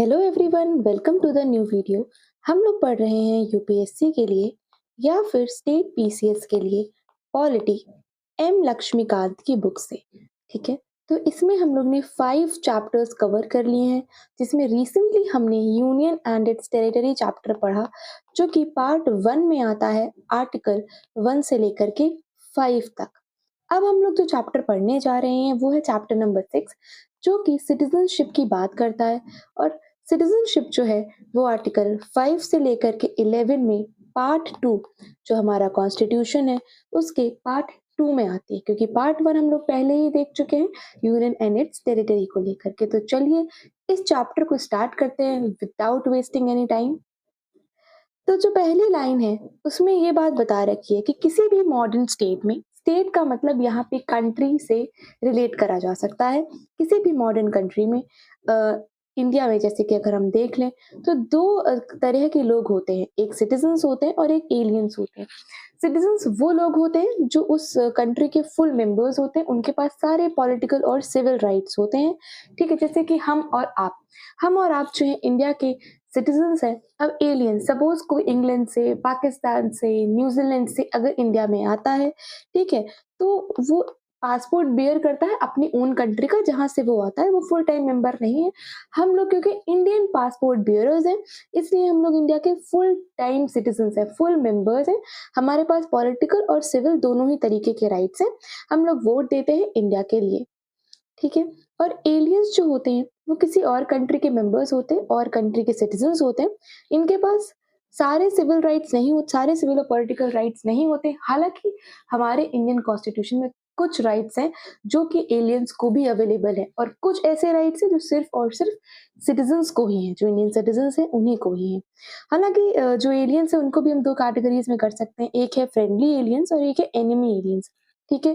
Hello everyone, welcome to the new video. हम लोग पढ़ रहे हैं यूपीएससी के लिए या फिर स्टेट पीसीएस के लिए पॉलिटी एम लक्ष्मीकांत की बुक से। ठीक है, तो इसमें हम लोग ने 5 चैप्टर्स कवर कर लिए हैं, जिसमें रिसेंटली हमने union and it's territory chapter पढ़ा, जो कि पार्ट 1 में आता है, आर्टिकल 1 से लेकर के 5 तक। अब हम लोग जो चैप्टर पढ़ने जा रहे हैं वो है चैप्टर नंबर 6, जो कि सिटीजनशिप की बात करता है। और सिटीजनशिप जो है वो आर्टिकल 5 से लेकर के 11 में पार्ट 2, जो हमारा कॉन्स्टिट्यूशन है, उसके पार्ट 2 में आती है, क्योंकि पार्ट 1 हम लोग पहले ही देख चुके हैं यूनियन एंड इट्स टेरिटरी को लेकर के। तो चलिए इस चैप्टर को स्टार्ट करते हैं विदाउट वेस्टिंग एनी टाइम। तो जो पहली लाइन है उसमें ये बात बता रखी है कि किसी भी मॉडर्न स्टेट में, स्टेट का मतलब यहाँ पे कंट्री से रिलेट करा जा सकता है। किसी भी मॉडर्न कंट्री में, इंडिया में जैसे कि अगर हम देख लें तो दो तरह के लोग होते हैं, एक सिटीजन्स होते हैं और एक एलियंस होते हैं। सिटीजन्स वो लोग होते हैं जो उस कंट्री के फुल मेंबर्स होते हैं, उनके पास सारे पॉलिटिकल और सिविल राइट्स होते हैं। ठीक है, जैसे कि हम और आप जो है इंडिया के सिटीजन्स हैं। अब एलियन, सपोज कोई इंग्लैंड से, पाकिस्तान से, न्यूजीलैंड से अगर इंडिया में आता है, ठीक है, तो वो पासपोर्ट बेयर करता है अपनी ओन कंट्री का, जहाँ से वो आता है, वो फुल टाइम मेंबर नहीं है। हम लोग क्योंकि इंडियन पासपोर्ट बेयरर्स हैं, इसलिए हम लोग इंडिया के फुल टाइम सिटीजन्स हैं, फुल मेंबर्स हैं। हमारे पास पॉलिटिकल और सिविल दोनों ही तरीके के राइट्स हैं। हम लोग वोट देते हैं इंडिया के लिए। ठीक है, और एलियंस जो होते हैं वो किसी और कंट्री के मेंबर्स होते हैं और कंट्री के सिटीजन्स होते हैं। इनके पास सारे सिविल राइट्स नहीं होते, सारे सिविल और पॉलिटिकल राइट्स नहीं होते। हालांकि हमारे इंडियन कॉन्स्टिट्यूशन में कुछ राइट्स हैं जो कि एलियंस को भी अवेलेबल है, और कुछ ऐसे राइट्स हैं जो सिर्फ और सिर्फ सिटीजन्स को ही हैं, जो इंडियन सिटीजन्स हैं उन्हीं को ही हैं। हालांकि जो एलियंस हैं उनको भी हम दो कैटेगरीज में कर सकते हैं, एक है फ्रेंडली एलियंस और एक है एनिमी एलियंस। ठीक है,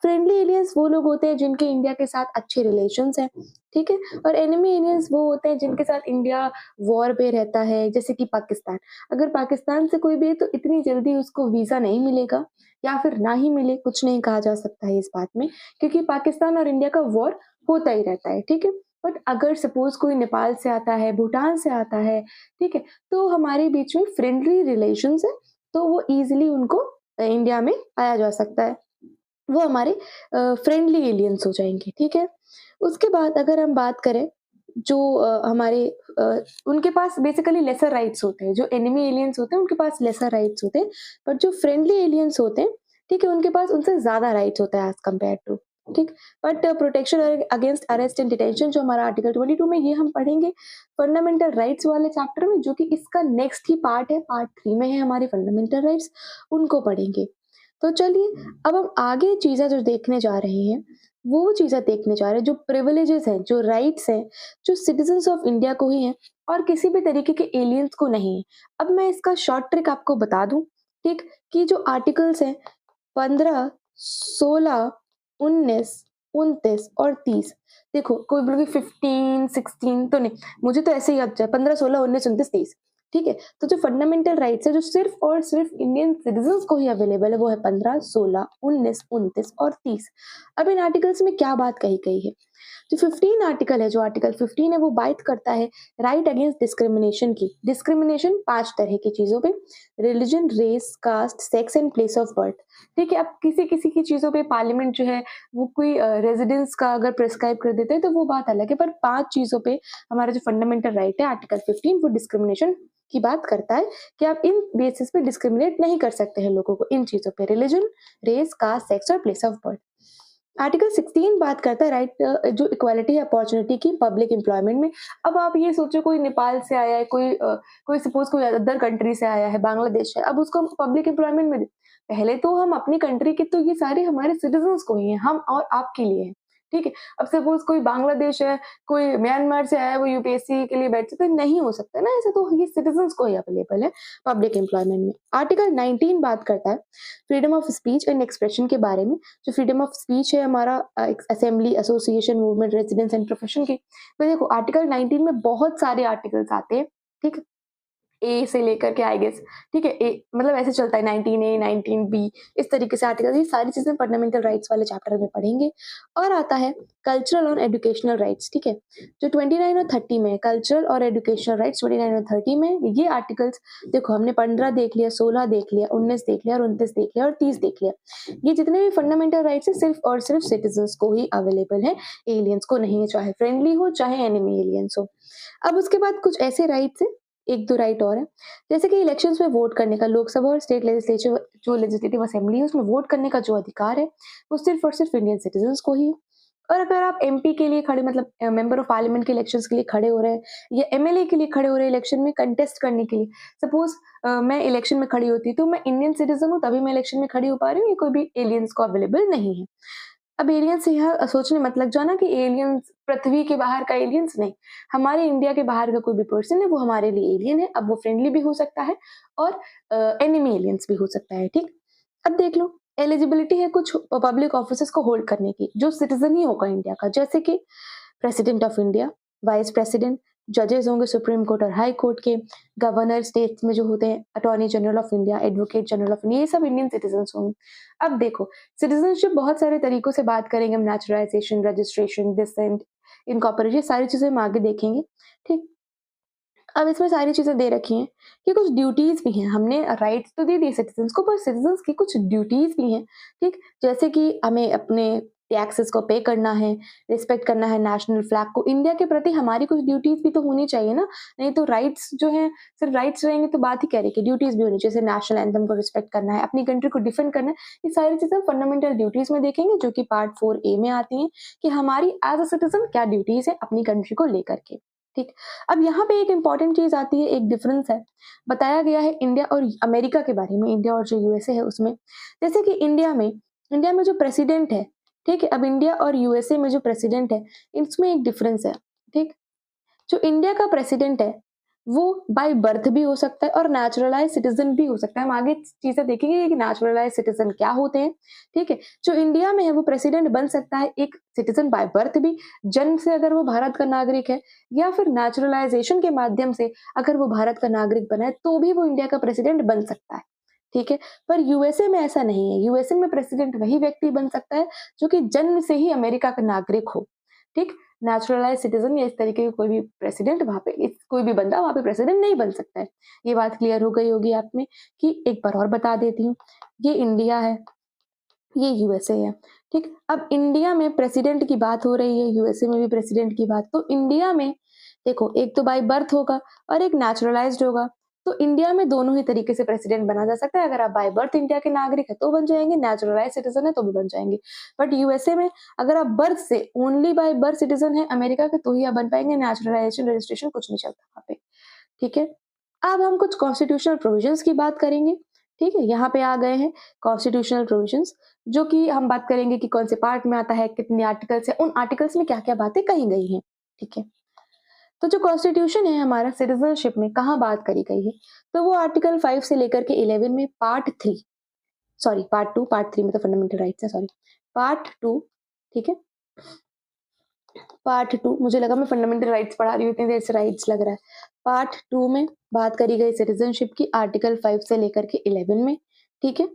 फ्रेंडली एलियंस वो लोग होते हैं जिनके इंडिया के साथ अच्छे रिलेशंस हैं। ठीक है, और एनिमी एलियंस वो होते हैं जिनके साथ इंडिया वॉर पे रहता है, जैसे कि पाकिस्तान। अगर पाकिस्तान से कोई भी है तो इतनी जल्दी उसको वीजा नहीं मिलेगा, या फिर ना ही मिले, कुछ नहीं कहा जा सकता है इस बात में, क्योंकि पाकिस्तान और इंडिया का वॉर होता ही रहता है। ठीक है, बट अगर सपोज कोई नेपाल से आता है, भूटान से आता है, ठीक है, तो हमारे बीच में फ्रेंडली रिलेशंस है, तो वो इजिली उनको इंडिया में आया जा सकता है। वो हमारे फ्रेंडली एलियंस हो जाएँगे। ठीक है? उसके बाद अगर हम बात करें, जो हमारे उनके पास बेसिकली लेसर राइट्स होते हैं। जो एनिमी एलियंस होते हैं उनके पास लेसर राइट्स होते हैं, बट जो फ्रेंडली एलियंस होते हैं, ठीक है, उनके पास उनसे ज़्यादा राइट्स होता है एज़ कम्पेयर टू। ठीक? But protection against arrest and detention, जो हमारा आर्टिकल 22 में, ये हम पढ़ेंगे फंडामेंटल राइट्स वाले चैप्टर में, जो कि इसका नेक्स्ट ही पार्ट है, पार्ट 3 में है हमारे फंडामेंटल राइट्स, उनको पढ़ेंगे। तो चलिए अब हम आगे चीज़ें जो देखने जा रहे हैं, वो चीज़ें देखने जा रहे हैं जो प्रिविलेजेस हैं, जो राइट्स हैं, जो सिटीज़न्स ऑफ इंडिया को ही हैं और किसी भी तरीके के एलियंस को नहीं है। अब मैं इसका शॉर्ट ट्रिक आपको बता दूँ, ठीक? कि जो आर्टिकल्स हैं 15, 16, 19, 29 और 30, देखो कोई बोलेगा 15, 16 तो नहीं, मुझे तो ऐसे ही याद है 15, 16, 19, 29, 30। ठीक है? तो जो फंडामेंटल राइट्स है, जो सिर्फ़ और सिर्फ़ इंडियन सिटीज़न्स को ही अवेलेबल है, वो है 15, 16, 19, 29 और 30। अब इन आर्टिकल्स में क्या बात कही गई है? जो 15 आर्टिकल है, जो आर्टिकल 15 है, वो बात करता है राइट अगेंस्ट डिस्क्रिमिनेशन की। डिस्क्रिमिनेशन 5 तरह की चीज़ों पे, religion, race, caste, sex and place of birth. ठीक है, अब किसी-किसी की चीज़ों पे पार्लियामेंट जो है वो कोई रेज़िडेंस का अगर प्रिस्क्राइब कर देते हैं तो वो बात अलग है, पर 5 चीज़ों पे हमारा जो फंडामेंटल राइट है आर्टिकल 15, वो डिस्क्रिमिनेशन की बात करता है कि आप इन बेसिस पे डिस्क्रिमिनेट नहीं कर सकते हैं लोगों को, इन चीज़ों पे, रिलिजन, रेस, कास्ट, सेक्स और प्लेस ऑफ बर्थ। आर्टिकल 16 बात करता है राइट, जो इक्वालिटी है अपॉर्चुनिटी की पब्लिक एम्प्लॉयमेंट में। अब आप ये सोचो कोई नेपाल से आया है, कोई सपोज कोई अदर कंट्री से आया है, बांग्लादेश है, अब उसको हम पब्लिक एम्प्लॉयमेंट में पहले तो हम अपनी कंट्री के, तो ये सारे हमारे सिटीजन्स को ही हैं, हम और आपके लिए हैं। ठीक है, अब सपोज कोई बांग्लादेश है, कोई म्यांमार से आया है, वो यूपीएससी के लिए बैठे, तो नहीं हो सकता ना ऐसे, तो ये सिटीजन्स को ही अवेलेबल है पब्लिक एम्प्लॉयमेंट में। आर्टिकल 19 बात करता है freedom of speech and expression के बारे में। जो फ्रीडम ऑफ स्पीच है हमारा, assembly, association, movement, residence and profession की। तो देखो आर्टिकल 19 में बहुत सारे आर्टिकल्स आते हैं। ठीक है, ए से लेकर के आई गेस, ठीक है, ए मतलब ऐसे चलता है 19A 19B, इस तरीके से आर्टिकल, ये सारी चीजें फंडामेंटल राइट्स वाले चैप्टर में पढ़ेंगे। और आता है कल्चरल और एजुकेशनल राइट्स, ठीक है, जो 29 और 30 में कल्चरल और एजुकेशनल राइट्स 29 और 30 में ये आर्टिकल्स, देखो हमने 15 देख लिया, 16 देख लिया, 19 देख लिया और 29 देख लिया और 30 देख लिया। ये जितने भी फंडामेंटल राइट्स है सिर्फ और सिर्फ सिटीजन्स को ही अवेलेबल है, एलियंस को नहीं है, चाहे फ्रेंडली हो चाहे एनिमी एलियंस हो। अब उसके बाद कुछ ऐसे राइट्स है, एक दो राइट और है, जैसे कि इलेक्शंस में वोट करने का, लोकसभा और स्टेट लेजिस्लेचर जो लेजिस्लेटिव असेंबली है उसमें वोट करने का जो अधिकार है वो सिर्फ और सिर्फ इंडियन सिटीजन्स को ही है। और अगर आप एमपी के लिए खड़े, मतलब मेंबर ऑफ पार्लियामेंट के इलेक्शंस के लिए खड़े हो रहे हैं या एमएलए के लिए खड़े हो रहे हैं इलेक्शन में कंटेस्ट करने के लिए, सपोज मैं इलेक्शन में खड़ी होती तो मैं इंडियन सिटीजन हूँ तभी मैं इलेक्शन में खड़ी हो पा रही हूँ, ये कोई भी एलियंस को अवेलेबल नहीं है। अब एलियंस से यहाँ सोचने मत लग जाना कि एलियंस पृथ्वी के बाहर का एलियंस नहीं, हमारे इंडिया के बाहर का कोई भी पर्सन है वो हमारे लिए एलियन है। अब वो फ्रेंडली भी हो सकता है और एनिमी एलियंस भी हो सकता है, ठीक। अब देख लो, एलिजिबिलिटी है कुछ पब्लिक ऑफिसेस को होल्ड करने की जो सिटीजन ही होगा इंडिया का, जैसे कि president of India, vice president, जजेस होंगे सुप्रीम कोर्ट और हाई कोर्ट के, गवर्नर स्टेट्स में जो होते हैं, attorney general of India, advocate general of India, ये सब इंडियन सिटीजन होंगे। अब देखो, सिटीजनशिप बहुत सारे तरीकों से बात करेंगे हम, नेचुरलाइजेशन, रजिस्ट्रेशन, डिसेंट, इनकॉर्पोरेशन, सारी चीजें हम आगे देखेंगे, ठीक। अब इसमें सारी चीजें दे रखी हैं कि कुछ ड्यूटीज भी हैं, हमने राइट्स तो दे दिए सिटीजन्स को पर सिटीजन्स की कुछ ड्यूटीज भी हैं, ठीक, जैसे कि हमें अपने टैक्सेस को पे करना है, रिस्पेक्ट करना है नेशनल फ्लैग को, इंडिया के प्रति हमारी कुछ ड्यूटीज भी तो होनी चाहिए ना, नहीं तो राइट्स जो है सिर्फ राइट्स रहेंगे तो बात ही क्या रहेगी, ड्यूटीज भी होनी चाहिए, जैसे नेशनल एंथम को रिस्पेक्ट करना है, अपनी कंट्री को डिफेंड करना है, ये सारी चीजें फंडामेंटल ड्यूटीज में देखेंगे जो कि पार्ट 4A में आती हैं कि हमारी एज अ सिटीजन क्या ड्यूटीज है अपनी कंट्री को लेकर के, ठीक। अब यहाँ पे एक इंपॉर्टेंट चीज आती है, एक डिफरेंस है, बताया गया है इंडिया और अमेरिका के बारे में, इंडिया और जो यूएसए है उसमें, जैसे कि इंडिया में जो प्रेसिडेंट है, ठीक है, अब इंडिया और यूएसए में जो प्रेसिडेंट है इसमें एक डिफरेंस है, ठीक। जो इंडिया का प्रेसिडेंट है वो बाय बर्थ भी हो सकता है और नेचुरलाइज सिटीजन भी हो सकता है, हम आगे चीजें देखेंगे कि नेचुरलाइज सिटीजन क्या होते हैं, ठीक है। जो इंडिया में है वो प्रेसिडेंट बन सकता है एक सिटीजन बाय बर्थ भी, जन्म से अगर वो भारत का नागरिक है, या फिर नेचुरलाइजेशन के माध्यम से अगर वो भारत का नागरिक बना है तो भी वो इंडिया का प्रेसिडेंट बन सकता है, ठीक है। पर यूएसए में ऐसा नहीं है, यूएसए में प्रेसिडेंट वही व्यक्ति बन सकता है जो कि जन्म से ही अमेरिका का नागरिक हो, ठीक। नेचुरलाइज सिटीजन या इस तरीके का कोई भी प्रेसिडेंट वहां पे, कोई भी बंदा वहां पे प्रेसिडेंट नहीं बन सकता है। ये बात क्लियर हो गई होगी आप में, कि एक बार और बता देती हूँ, ये इंडिया है, ये यूएसए है, ठीक। अब इंडिया में प्रेसिडेंट की बात हो रही है, यूएसए में भी प्रेसिडेंट की बात, तो इंडिया में देखो एक तो बाय बर्थ होगा और एक नेचुरलाइज्ड होगा, तो इंडिया में दोनों ही तरीके से प्रेसिडेंट बना जा सकता है, अगर आप बाय बर्थ इंडिया के नागरिक है तो बन जाएंगे, नेचुरलाइज सिटीजन है तो भी बन जाएंगे। बट यूएसए में अगर आप बर्थ से ओनली बाय बर्थ सिटीजन है अमेरिका के तो ही आप बन पाएंगे, नेचुरलाइजेशन रजिस्ट्रेशन कुछ नहीं चलता वहां पे, ठीक है। अब हम कुछ कॉन्स्टिट्यूशनल प्रोविजंस की बात करेंगे, ठीक है, यहाँ पे आ गए हैं कॉन्स्टिट्यूशनल प्रोविजंस, जो कि हम बात करेंगे कि कौन से पार्ट में आता है, कितने आर्टिकल्स है, उन आर्टिकल्स में क्या क्या बातें कही गई हैं, ठीक है। तो जो कॉन्स्टिट्यूशन है हमारा सिटीजनशिप में कहाँ बात करी गई है, तो वो आर्टिकल 5 से लेकर के 11 में पार्ट 2, पार्ट 3 में तो फंडामेंटल राइट्स है, सॉरी, पार्ट 2, ठीक है, पार्ट 2, मुझे लगा मैं फंडामेंटल राइट्स पढ़ा रही हूँ, इतनी देर से राइट्स लग रहा है। पार्ट 2 में बात करी गई सिटीजनशिप की, आर्टिकल 5 से लेकर के 11 में, ठीक है।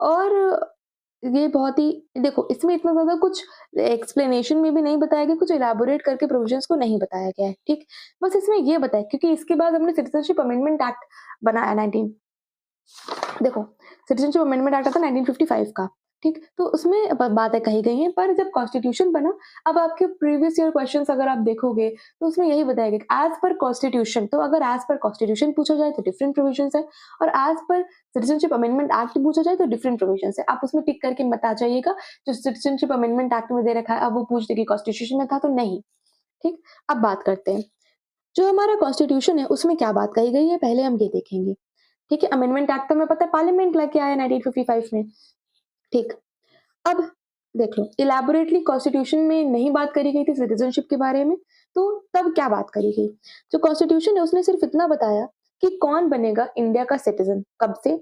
और ये बहुत ही, देखो इसमें इतना ज्यादा कुछ एक्सप्लेनेशन में भी नहीं बताया गया, कुछ इलाबोरेट करके प्रोविजंस को नहीं बताया गया है, ठीक। बस इसमें ये बताया क्योंकि इसके बाद हमने सिटीजनशिप अमेंडमेंट एक्ट बनाया 19, देखो सिटीजनशिप अमेंडमेंट एक्ट आता 1955 का, ठीक। तो उसमें बातें कही गई हैं, पर जब कॉन्स्टिट्यूशन बना, अब आपके प्रीवियस ईयर क्वेश्चंस अगर आप देखोगे तो उसमें यही बताया गया एज पर कॉन्स्टिट्यूशन, तो अगर एज पर कॉन्स्टिट्यूशन पूछा जाए तो डिफरेंट प्रोविजंस है, और as per citizenship amendment act पूछा जाए तो डिफरेंट प्रोविजंस है। आप उसमें टिक करके मत आ जाइएगा, जो सिटीजनशिप अमेंडमेंट एक्ट में दे रखा है अब वो पूछ दे कि कॉन्स्टिट्यूशन में था तो नहीं, ठीक। अब बात करते हैं जो हमारा कॉन्स्टिट्यूशन है उसमें क्या बात कही गई है, पहले हम ये देखेंगे, ठीक है। अमेंडमेंट एक्ट तो हमें पता है पार्लियामेंट लेके आया 1955 में, ठीक। अब देख लो इलेबोरेटली कॉन्स्टिट्यूशन में नहीं बात करी गई थी सिटीजनशिप के बारे में, तो तब क्या बात करी गई, जो कॉन्स्टिट्यूशन है उसने सिर्फ इतना बताया कि कौन बनेगा इंडिया का सिटीजन, कब से,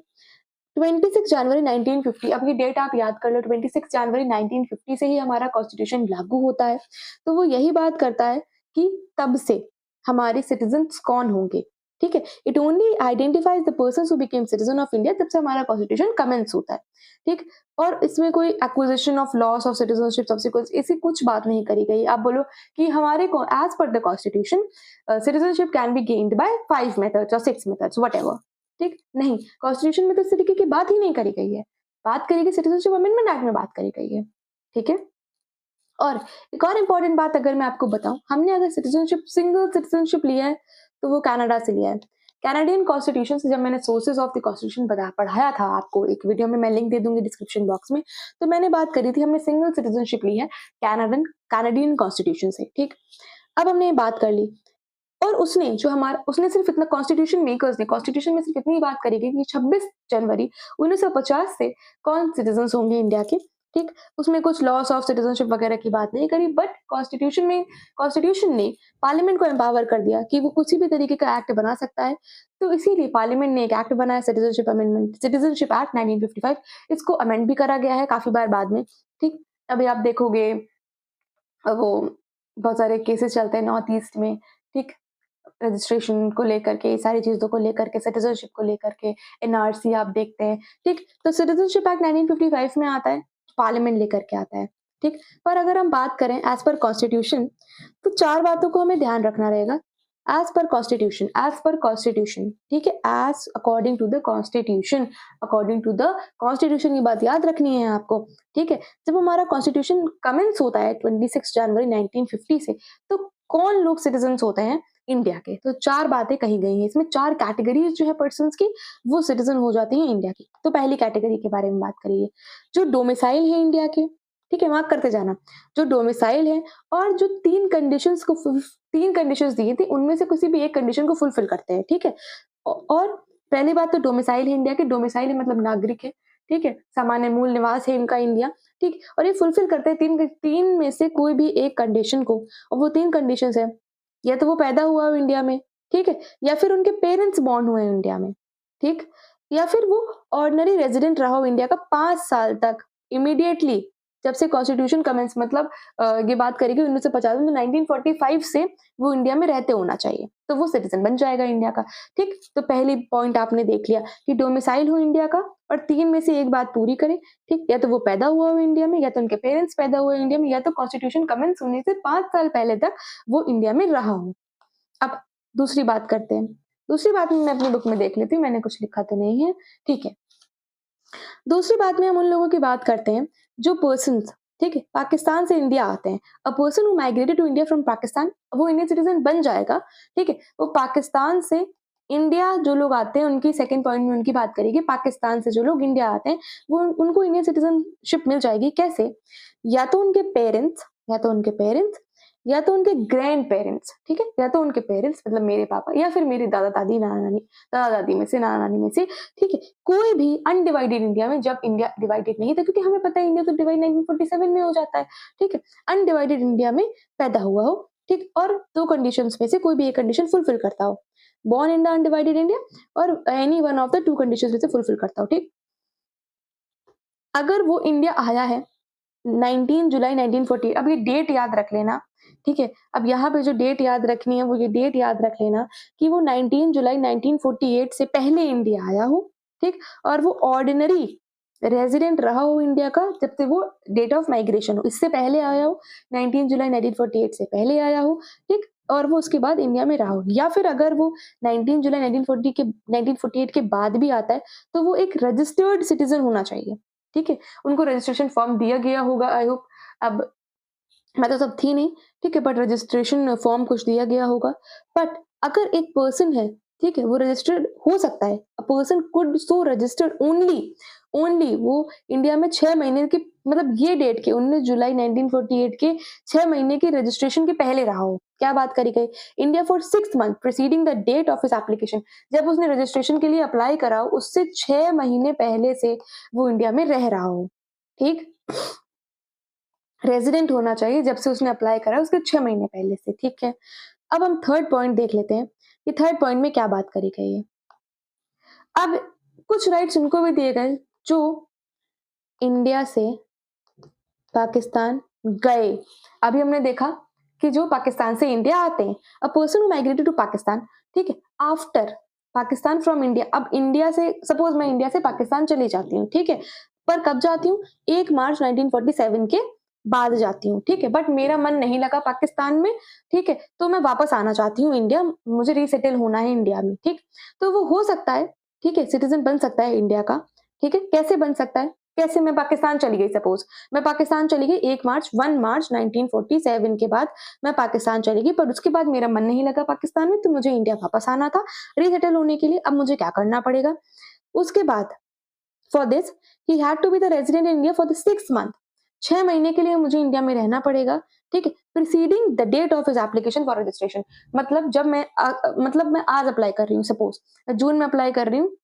26 जनवरी 1950, अब ये डेट आप याद कर लो, 26 जनवरी 1950 से ही हमारा कॉन्स्टिट्यूशन लागू होता है, तो वो यही बात करता है कि तब से हमारे सिटीजन्स कौन होंगे, ठीक है, it only identifies the person who became citizen of India, तब से हमारा कॉन्स्टिट्यूशन कमेंस होता है। ठीक, और इसमें कोई acquisition of loss of citizenship subsequence ऐसी कुछ बात नहीं करी गई। आप बोलो कि हमारे as per the constitution citizenship can be gained by 5 methods और 6 मेथड्स व्हाटएवर। ठीक, नहीं, कॉन्स्टिट्यूशन में तो इस तरीके की बात ही नहीं करी गई है। बात करी गई सिटीजनशिप अमेंडमेंट एक्ट में बात करी गई है। ठीक है, और एक और इम्पोर्टेंट बात अगर मैं आपको बताऊं, हमने अगर सिटीजनशिप सिंगल सिटीजनशिप लिया है तो वो कनाडा से लिया है। कैनेडियन कॉन्स्टिट्यूशन से जब मैंने सोर्सेज ऑफ द कॉन्स्टिट्यूशन पढ़ाया था आपको एक वीडियो में, मैं लिंक दे दूंगी डिस्क्रिप्शन बॉक्स में, तो मैंने बात करी थी हमने सिंगल सिटीजनशिप ली है कैनेडियन कॉन्स्टिट्यूशन से। ठीक, अब हमने ये बात कर ली, और उसने सिर्फ इतना कॉन्स्टिट्यूशन मेकर्स ने कॉन्स्टिट्यूशन में सिर्फ इतनी बात करी गई कि 26 जनवरी 1950 से कौन सिटीजन होंगे इंडिया के। ठीक, उसमें कुछ लॉस ऑफ सिटीजनशिप वगैरह की बात नहीं करी, बट कॉन्स्टिट्यूशन ने पार्लियामेंट को एम्पावर कर दिया कि वो किसी भी तरीके का एक्ट बना सकता है। तो इसीलिए पार्लियामेंट ने एक एक्ट बनाया, सिटीजनशिप एक्ट 1955। इसको अमेंड भी करा गया है काफी बार बाद में। ठीक, अभी आप देखोगे वो बहुत सारे केसेस चलते हैं नॉर्थ ईस्ट में। ठीक, रजिस्ट्रेशन को लेकर के, सारी चीजों को लेकर के, सिटीजनशिप को लेकर के, एनआरसी आप देखते हैं। ठीक, तो सिटीजनशिप एक्ट 1955 में आता है, पार्लियामेंट लेकर के आता है। ठीक, पर अगर हम बात करें एज पर कॉन्स्टिट्यूशन, तो 4 बातों को हमें ध्यान रखना रहेगा। एज पर कॉन्स्टिट्यूशन, ठीक है, as according to the constitution, की बात याद रखनी है आपको। ठीक है, जब हमारा कॉन्स्टिट्यूशन कमेंस होता है 26 जनवरी 1950 से, तो कौन लोग सिटीजन होते हैं इंडिया के, तो 4 बातें कही गई हैं इसमें। 4 कैटेगरीज जो है पर्सन्स की, वो सिटीजन हो जाते हैं इंडिया की। तो पहली कैटेगरी के बारे में बात करिए, जो डोमिसाइल है इंडिया के। ठीक है, मार्क करते जाना, जो डोमिसाइल है और जो 3 कंडीशंस दी थी, उनमें से किसी भी एक कंडीशन को फुलफिल करते हैं। ठीक है, और पहली बात तो डोमिसाइल है इंडिया के, डोमिसाइल है मतलब नागरिक है। ठीक है, सामान्य मूल निवास है इनका इंडिया। ठीक, और ये फुलफिल करते हैं तीन में से कोई भी एक कंडीशन को, और वो 3 कंडीशंस है, या तो वो पैदा हुआ हो इंडिया में, ठीक है, या फिर उनके पेरेंट्स बॉर्न हुए हैं इंडिया में। ठीक, या फिर वो ऑर्डिनरी रेजिडेंट रहा हो इंडिया का 5 साल तक इमीडिएटली, जब से कॉन्स्टिट्यूशन कमेंस, मतलब ये बात करेगी 1950 में, तो 1945 से वो इंडिया में रहते होना चाहिए, तो वो सिटीजन बन जाएगा इंडिया का। ठीक, तो पहली पॉइंट आपने देख लिया कि डोमिसाइल हो इंडिया का, और 3 में से एक बात पूरी करे। ठीक, या तो वो पैदा हुआ हो इंडिया में, या तो उनके पेरेंट्स पैदा हुए इंडिया में, या तो कॉन्स्टिट्यूशन कमेंस होने से 5 साल पहले तक वो इंडिया में रहा हो। अब दूसरी बात करते हैं। दूसरी बात मैं अपनी बुक में देख लेती हूँ, मैंने कुछ लिखा तो नहीं है। ठीक है, दूसरी बात में हम उन लोगों की बात करते हैं जो पर्सन्स, ठीक है, पाकिस्तान से इंडिया आते हैं। A person who migrated to India from Pakistan, वो इंडियन सिटीजन बन जाएगा। ठीक है, वो पाकिस्तान से इंडिया जो लोग आते हैं, उनकी सेकंड पॉइंट में उनकी बात करेगी। पाकिस्तान से जो लोग इंडिया आते हैं, वो उनको इंडियन सिटीजनशिप मिल जाएगी। कैसे? या तो उनके पेरेंट्स, या तो उनके ग्रैंड पेरेंट्स, ठीक है, या तो उनके पेरेंट्स मतलब मेरे पापा, या फिर मेरे दादा दादी, दादा दादी में से, नाना नानी में से। ठीक है, कोई भी अनडिवाइडेड इंडिया में, जब इंडिया डिवाइडेड नहीं था, क्योंकि हमें पता है इंडिया तो डिवाइड 1947 में हो जाता है। ठीक है, अनडिवाइडेड इंडिया में पैदा हुआ हो। ठीक, और 2 कंडीशंस में से कोई भी एक कंडीशन फुलफिल करता हो, born in the undivided India, और any one of the 2 conditions में से फुलफिल करता हो। ठीक, अगर वो इंडिया आया है 19 जुलाई 1940, अब ये डेट याद रख लेना। ठीक है, अब यहाँ पे जो डेट याद रखनी है, वो ये डेट याद रख लेना कि वो 19 जुलाई 1948 से पहले इंडिया आया हो। ठीक, और वो ऑर्डिनरी रेजिडेंट रहा हो इंडिया का, जब से वो डेट ऑफ माइग्रेशन हो, इससे पहले आया हो, 19 जुलाई 1948 से पहले आया हो। ठीक, और वो उसके बाद इंडिया में रहा हो, या फिर अगर वो 19 जुलाई 1948 के बाद भी आता है, तो वो एक रजिस्टर्ड सिटीजन होना चाहिए। ठीक है, उनको रजिस्ट्रेशन फॉर्म दिया गया होगा, आई होप। अब मैं तो तब थी नहीं, ठीक है, बट रजिस्ट्रेशन फॉर्म कुछ दिया गया होगा। बट अगर एक पर्सन है, ठीक है, वो रजिस्टर्ड हो सकता है, a person could so registered only वो इंडिया में 6 महीने की, मतलब ये डेट के 19 जुलाई 1948 के 6 महीने की रजिस्ट्रेशन के पहले रहा हो। क्या बात करी गई? India for 6 month preceding the date of his application, जब उसने रजिस्ट्रेशन के लिए अप्लाई करा हो, उससे 6 महीने पहले से वो इंडिया में रह रहा हो। ठीक, रेजिडेंट होना चाहिए जब से उसने अप्लाई करा उसके 6 महीने पहले से। ठीक है, अब हम थर्ड पॉइंट देख लेते हैं कि थर्ड पॉइंट में क्या बात करी गई है। अब कुछ राइट्स उनको भी दिए गए जो इंडिया से पाकिस्तान गए। अभी हमने देखा कि जो पाकिस्तान से इंडिया आते हैं, a person who migrated to Pakistan, ठीक है, आफ्टर पाकिस्तान फ्रॉम इंडिया। अब इंडिया से सपोज मैं इंडिया से पाकिस्तान चली जाती हूँ, ठीक है, पर कब जाती हूँ? 1 मार्च 1947 के बाद जाती हूँ, ठीक है, बट मेरा मन नहीं लगा पाकिस्तान में, ठीक है, तो मैं वापस आना चाहती हूँ इंडिया, मुझे रीसेटल होना है इंडिया में, ठीक, तो वो हो सकता है, ठीक है, सिटीजन बन सकता है इंडिया का, ठीक है, कैसे बन सकता है? कैसे? मैं पाकिस्तान चली गई, सपोज मैं पाकिस्तान चली गई 1 मार्च 1947 के बाद मैं पाकिस्तान चली गई, पर उसके बाद मेरा मन नहीं लगा पाकिस्तान में, तो मुझे इंडिया वापस आना था रीसेटल होने के लिए। अब मुझे क्या करना पड़ेगा? उसके बाद for this he had to be the resident in India for the 6 month. 6 महीने के लिए मुझे इंडिया में रहना पड़ेगा, ठीक है, preceding the date of his application for registration. मतलब जब मतलब मैं आज अप्लाई कर रही हूँ, सपोज जून में अप्लाई कर रही हूँ,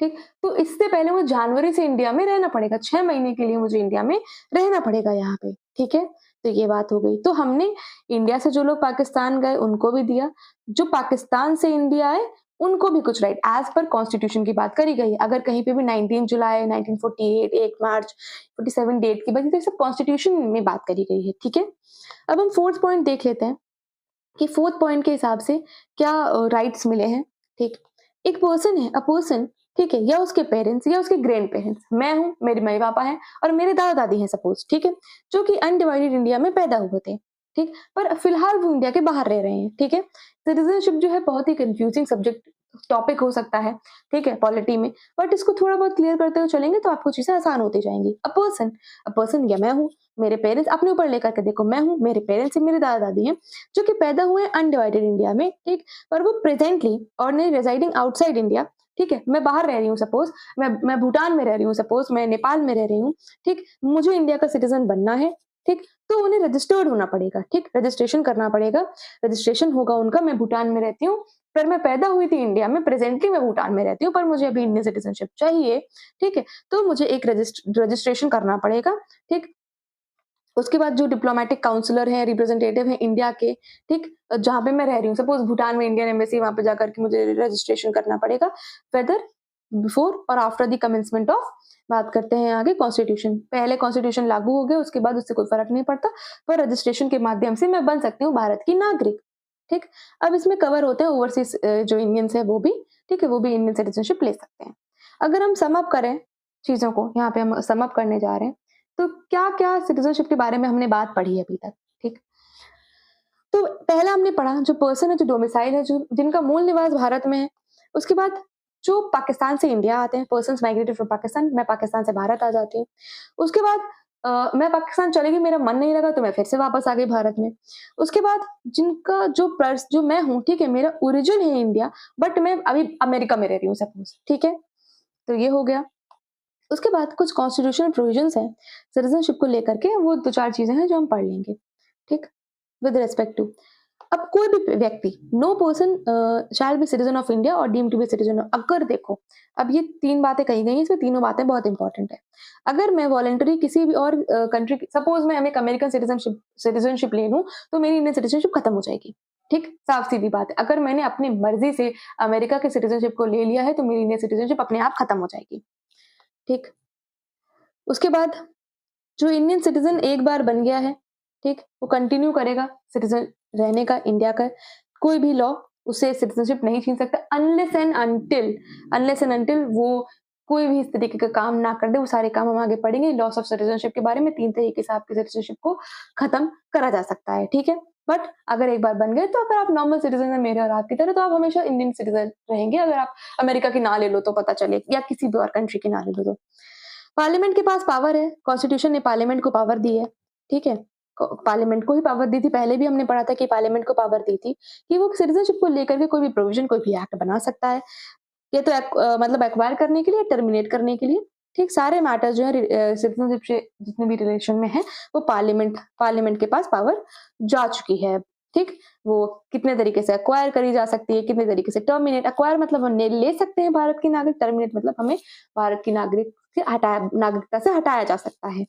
ठीक, तो इससे पहले मुझे जनवरी से इंडिया में रहना पड़ेगा, 6 महीने के लिए मुझे इंडिया में रहना पड़ेगा यहाँ पे, ठीक है? तो ये बात हो गई। तो हमने इंडिया से जो लोग पाकिस्तान गए उनको भी दिया, जो पाकिस्तान से इंडिया आए उनको भी कुछ राइट एज पर कॉन्स्टिट्यूशन की बात करी गई है। अगर कहीं पे भी 19 जुलाई 1948, 1 मार्च 47 डेट की बात, तो ये सब कॉन्स्टिट्यूशन में बात करी गई है, ठीक है? अब हम 4th पॉइंट देख लेते हैं कि 4th पॉइंट के हिसाब से क्या राइट्स मिले हैं, ठीक? एक पर्सन है, अ पर्सन, ठीक है, या उसके पेरेंट्स या उसके ग्रैंड पेरेंट्स, मैं हूँ, मेरे मम्मी पापा हैं और मेरे दादा दादी हैं सपोज, ठीक है, जो कि अनडिवाइडेड इंडिया में पैदा हुए थे, ठीक, पर फिलहाल वो इंडिया के बाहर रह रहे हैं, ठीक है। सिटीजनशिप जो है बहुत ही कंफ्यूजिंग सब्जेक्ट टॉपिक हो सकता है, ठीक है, पॉलिटी में, बट इसको थोड़ा बहुत क्लियर करते हुए चलेंगे तो आपको चीजें आसान होती जाएंगी। अ पर्सन या मैं हूँ, मेरे पेरेंट्स, अपने ऊपर लेकर के देखो, मैं हूँ, मेरे पेरेंट्स मेरे दादा दादी हैं, जो कि पैदा हुए हैं अनडिवाइडेड इंडिया में, ठीक, पर वो प्रेजेंटली और रेजिडिंग आउटसाइड इंडिया, ठीक है, मैं बाहर रह रही हूँ, सपोज मैं भूटान में रह रही हूँ, सपोज मैं नेपाल में रह रही हूँ, ठीक, मुझे इंडिया का सिटीजन बनना है, ठीक, तो उन्हें रजिस्टर्ड होना पड़ेगा, ठीक, रजिस्ट्रेशन करना पड़ेगा, रजिस्ट्रेशन होगा उनका, मैं भूटान में रहती हूँ, पर मैं पैदा हुई थी इंडिया में, प्रेजेंटली मैं भूटान में रहती हूँ, पर मुझे अभी इंडियन सिटीजनशिप चाहिए, ठीक है, तो मुझे एक रजिस्ट्रेशन करना पड़ेगा, ठीक। उसके बाद जो डिप्लोमेटिक काउंसलर हैं, रिप्रेजेंटेटिव हैं इंडिया के, ठीक, जहाँ पे मैं रह रही हूँ, सपोज भूटान में इंडियन एम्बेसी, वहाँ पे जाकर के मुझे रजिस्ट्रेशन करना पड़ेगा, वेदर बिफोर और आफ्टर द कमेंसमेंट ऑफ, बात करते हैं आगे कॉन्स्टिट्यूशन, पहले कॉन्स्टिट्यूशन लागू हो गया, उसके बाद उससे कोई फर्क नहीं पड़ता, पर रजिस्ट्रेशन के माध्यम से मैं बन सकती हूँ भारत की नागरिक, ठीक। अब इसमें कवर होते हैं ओवरसीज जो इंडियंस है वो भी, ठीक है, वो भी इंडियन सिटीजनशिप ले सकते हैं। अगर हम सम अप करें चीजों को, यहाँ पे हम सम अप करने जा रहे हैं, तो क्या-क्या सिटीजनशिप के बारे में हमने बात पढ़ी है अभी तक, ठीक? तो पहला हमने पढ़ा जो पर्सन है, जो डोमिसाइल है, जो जिनका मूल निवास भारत में है। उसके बाद जो पाकिस्तान से इंडिया आते हैं, पर्सन्स माइग्रेटेड फ्रॉम पाकिस्तान, मैं पाकिस्तान से भारत आ जाती हूँ। उसके बाद मैं पाकिस्तान चली गई, मेरा मन नहीं लगा तो मैं फिर से वापस आ गई भारत में। उसके बाद जिनका जो मैं हूँ, ठीक है, मेरा ओरिजिन है इंडिया, बट मैं अभी अमेरिका में रह रही हूँ सपोज़, ठीक है? तो ये हो गया। उसके बाद कुछ कॉन्स्टिट्यूशनल प्रोविजंस हैं सिटीजनशिप को लेकर के, वो 2-4 चीज़ें हैं जो हम पढ़ लेंगे, ठीक? विद रिस्पेक्ट टू, अब कोई भी व्यक्ति, no person shall be citizen of India और deemed to be citizen of, अगर देखो, अब ये 3 बातें कही गई हैं, इसमें तीनों बातें बहुत इंपॉर्टेंट है। अगर मैं वॉलंटरी किसी भी और कंट्री की, सपोज मैं एक अमेरिकन सिटीजनशिप ले लूँ, तो मेरी इंडियन सिटीजनशिप खत्म हो जाएगी, ठीक? साफ-सीधी बात है। अगर मैंने अपनी मर्ज़ी से अमेरिका की सिटीजनशिप को ले लिया है, तो मेरी इंडियन सिटीजनशिप अपने आप खत्म हो जाएगी, ठीक? उसके बाद जो इंडियन सिटीजन एक बार बन गया है, ठीक, वो कंटिन्यू करेगा सिटीजन रहने का इंडिया का, कोई भी लॉ उसे सिटीजनशिप नहीं छीन सकता, अनलेस एंड अनटिल वो कोई भी इस तरीके का काम ना कर दे। वो सारे काम हम आगे पढ़ेंगे लॉस ऑफ सिटीजनशिप के बारे में, 3 तरीके से आपकी सिटीजनशिप को खत्म करा जा सकता है, ठीक है। बट अगर एक बार बन गए, तो अगर आप नॉर्मल सिटीजन है मेरे और आपकी तरह, तो आप हमेशा इंडियन सिटीजन रहेंगे, अगर आप अमेरिका की ना ले लो तो पता चले, या किसी भी और कंट्री की ना ले लो तो। पार्लियामेंट के पास पावर है, कॉन्स्टिट्यूशन ने पार्लियामेंट को पावर दी है, ठीक है? पार्लियामेंट को ही पावर दी थी, पहले भी हमने पढ़ा था कि पार्लियामेंट को पावर दी थी कि वो सिटीजनशिप को लेकर के कोई भी प्रोविजन, कोई भी एक्ट बना सकता है, या तो मतलब एक्वायर करने के लिए, टर्मिनेट करने के लिए, ठीक, सारे मैटर्स जो है सिटीजनशिप से जितने भी रिलेशन में है, वो पार्लियामेंट के पास पावर जा चुकी है, ठीक। वो कितने तरीके से एक्वायर करी जा सकती है, कितने तरीके से टर्मिनेट, एक्वायर मतलब हम ले सकते हैं भारत की नागरिक, टर्मिनेट मतलब हमें भारत की नागरिकता से हटाया जा सकता है।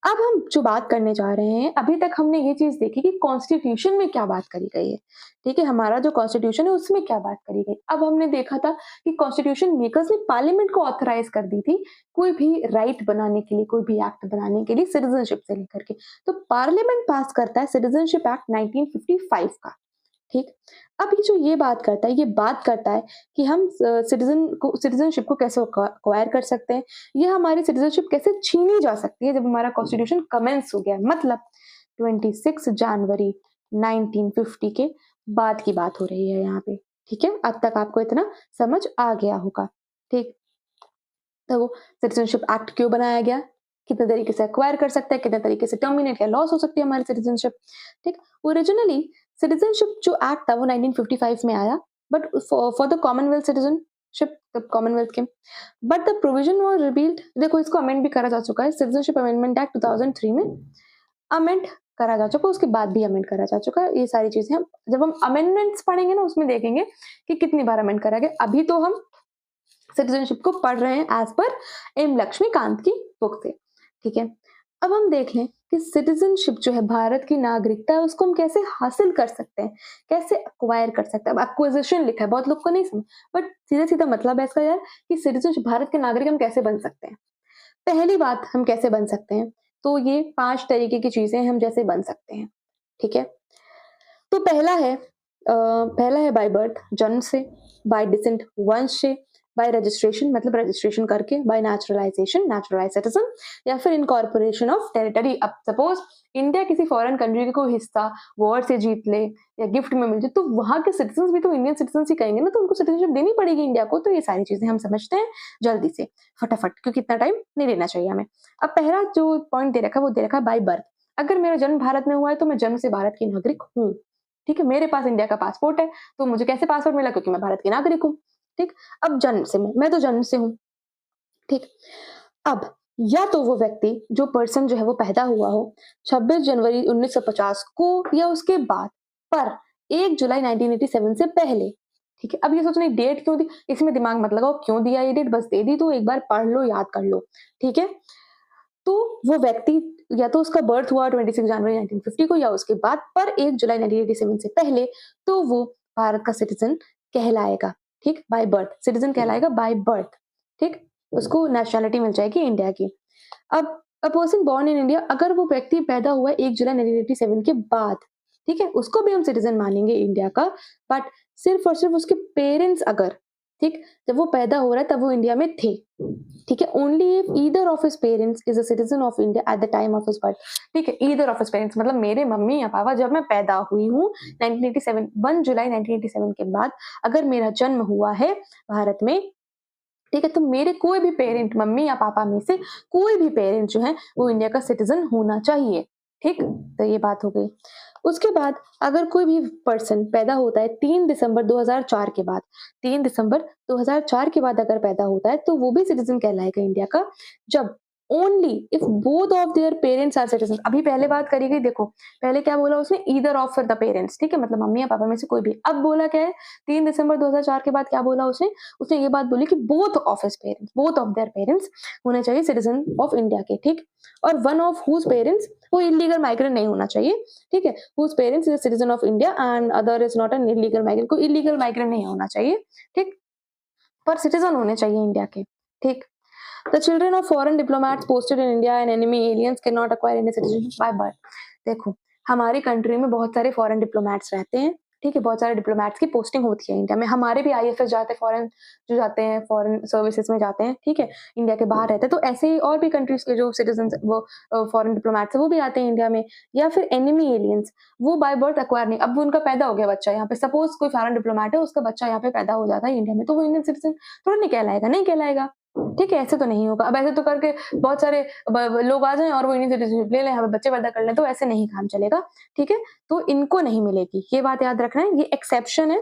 अब हम जो बात करने जा रहे हैं, अभी तक हमने ये चीज़ देखी कि कॉन्स्टिट्यूशन में क्या बात करी गई है, ठीक है? हमारा जो कॉन्स्टिट्यूशन है उसमें क्या बात करी गई। अब हमने देखा था कि कॉन्स्टिट्यूशन मेकर्स ने पार्लियामेंट को ऑथराइज़ कर दी थी, कोई भी राइट बनाने के लिए, कोई भी एक्ट बनाने के लिए सिटीज़नशिप से लेकर के। तो पार्लियामेंट पास करता है सिटीज़नशिप एक्ट 1955 का। ठीक। अब ये जो ये बात करता है, ये बात करता है कि हम सिटीज़नशिप को कैसे एक्वायर कर सकते हैं, या हमारी सिटीज़नशिप कैसे छीनी जा सकती है जब हमारा कॉन्स्टिट्यूशन कमेंस हो गया है। मतलब 26 जनवरी 1950 के बाद की बात हो रही है यहाँ पे, ठीक है? अब तक आपको इतना समझ आ गया होगा, ठीक? तो सिटीज़नशिप एक्ट क्यों बनाया गया? कितने तरीके से एक्वायर कर सकते हैं, कितने तरीके से टर्मिनेट या लॉस हो सकती है हमारी सिटीज़नशिप, ठीक? ओरिजिनली सिटीज़नशिप जो एक्ट था वो 1955 में आया, but for the Commonwealth citizenship, तब कॉमनवेल्थ के, but the provision was repealed. देखो इसको अमेंड भी करा जा चुका है, सिटीज़नशिप अमेंडमेंट एक्ट 2003 में अमेंड करा जा चुका है, उसके बाद भी अमेंड करा जा चुका है। ये सारी चीज़ें हम जब हम अमेंडमेंट्स पढ़ेंगे ना उसमें देखेंगे कि कितनी बार अमेंड करा गया। अभी तो हम सिटीजनशिप को पढ़ रहे हैं एज पर एम लक्ष्मीकांत की बुक से, ठीक है? अब हम देख लें कि सिटीजनशिप जो है, भारत की नागरिकता है, उसको हम कैसे हासिल कर सकते हैं, कैसे एक्वायर कर सकते हैं। अब एक्विजिशन लिखा है, बहुत लोग को नहीं समझ, बट सीधा सीधा मतलब है इसका यार कि सिटीजनशिप, भारत के नागरिक हम कैसे बन सकते हैं। पहली बात, हम कैसे बन सकते हैं, तो ये 5 तरीके की चीजें हम जैसे बन सकते हैं, ठीक है? तो पहला है बाय बर्थ, जन्म से, बाय डिसेंट, वंश से, बाय रजिस्ट्रेशन मतलब रजिस्ट्रेशन करके, बाय नेचुरलाइजेशन नेचुरलाइज सिटीजन, या फिर इनकॉर्पोरेशन ऑफ टेरिटरी। अब सपोज इंडिया किसी फॉरेन कंट्री का कोई हिस्सा वॉर से जीत ले या गिफ्ट में मिल जाए, तो वहां के सिटीजन भी तो इंडियन सिटीजन ही कहेंगे ना, तो उनको सिटीजनशिप देनी पड़ेगी इंडिया को। तो ये सारी चीजें हम समझते हैं जल्दी से, फटाफट, क्योंकि इतना टाइम नहीं लेना चाहिए हमें। अब पहला जो पॉइंट दे रखा है वो दे रखा है बाय बर्थ। अगर मेरा जन्म भारत में हुआ है तो मैं जन्म से भारत की नागरिक हूँ, ठीक है? मेरे पास इंडिया का पासपोर्ट है, तो मुझे कैसे पासपोर्ट मिला? क्योंकि मैं भारत की नागरिक हूँ, ठीक? अब जन्म से मैं तो जन्म से हूँ, ठीक? अब या तो वो व्यक्ति, जो पर्सन जो है वो पैदा हुआ हो 26 जनवरी 1950 को या उसके बाद, पर 1 जुलाई 1987 से पहले, ठीक है? अब ये सोचना डेट क्यों दी? इसमें दिमाग मत लगाओ क्यों दिया ये डेट, बस दे दी तो एक बार पढ़ लो, याद कर लो, ठीक है? तो वो व्यक्ति या तो उसका बर्थ हुआ 26 जनवरी 1950 को या उसके बाद, पर 1 जुलाई 1987 से पहले, तो वो भारत का सिटीजन कहलाएगा, ठीक? बाय बर्थ सिटीजन कहलाएगा, बाय बर्थ, ठीक? उसको नेशनैलिटी मिल जाएगी इंडिया की। अब a person born in India, अगर वो व्यक्ति पैदा हुआ है 1 जुलाई 1987 के बाद, ठीक है? उसको भी हम सिटीजन मानेंगे इंडिया का, बट सिर्फ और सिर्फ उसके पेरेंट्स अगर, ठीक? जब वो पैदा हो रहा है तब वो इंडिया में थे, ठीक है? Only if either of his parents is a citizen of India at the time of his birth, ठीक है? ईदर ऑफ हिज पेरेंट्स मतलब मेरे मम्मी या पापा, जब मैं पैदा हुई हूँ 1987, 1 जुलाई 1987 के बाद अगर मेरा जन्म हुआ है भारत में, ठीक है? तो मेरे कोई भी पेरेंट, मम्मी या पापा में से कोई भी पेरेंट जो है वो इंडिया का सिटीजन होना चाहिए, ठीक? तो ये बात हो गई। उसके बाद अगर कोई भी पर्सन पैदा होता है 3 दिसंबर 2004 के बाद, 3 दिसंबर 2004 के बाद अगर पैदा होता है तो वो भी सिटीजन कहलाएगा इंडिया का, जब only if both of their parents are citizen. अभी पहले बात करी गई, देखो पहले क्या बोला उसने, ईदर ऑफ द पेरेंट्स, ठीक है? मतलब मम्मी या पापा में से कोई भी। अब बोला क्या है 3 दिसंबर 2004 के बाद, क्या बोला उसने? उसने ये बात बोली कि both of his parents, both of their parents होने चाहिए सिटीजन ऑफ इंडिया के, ठीक? और वन ऑफ हुज पेरेंट्स, वो इलीगल माइग्रेंट नहीं होना चाहिए, ठीक है? Whose parents is a citizen of India and other is not an illegal migrant, कोई इलीगल माइग्रेंट नहीं होना चाहिए, ठीक? पर सिटीजन होने चाहिए इंडिया के, ठीक? The children of foreign diplomats posted in India and enemy aliens cannot acquire Indian citizenship by birth। देखो हमारी कंट्री में बहुत सारे फॉरेन डिप्लोमेट्स रहते हैं, ठीक है? बहुत सारे डिप्लोमेट्स की पोस्टिंग होती है इंडिया में। हमारे भी आईएफएस जाते हैं, फॉरेन जो जाते हैं, फॉरेन सर्विसेज में जाते हैं, ठीक है? इंडिया के बाहर रहते हैं। तो ऐसे ही और भी कंट्रीज के जो सिटीजन वो फॉरेन डिप्लोमेट्स है वो भी आते हैं इंडिया में। या फिर एनिमी एलियंस, वो बाय बर्थ एक्वायर नहीं, अब उनका पैदा हो गया बच्चा यहाँ पे, सपोज कोई फॉरेन डिप्लोमेट है, उसका बच्चा यहाँ पे पैदा हो जाता है इंडिया में, तो वो इंडियन सिटीजन थोड़ा नहीं कहलाएगा, नहीं कहलाएगा, ठीक है? ऐसे तो नहीं होगा। अब ऐसे तो करके बहुत सारे लोग आ जाएं और वो इंडियन सिटीजनशिप ले लें, हमें बच्चे पैदा कर लें, तो ऐसे नहीं काम चलेगा, ठीक है? तो इनको नहीं मिलेगी, ये बात याद रखना है, ये एक्सेप्शन है,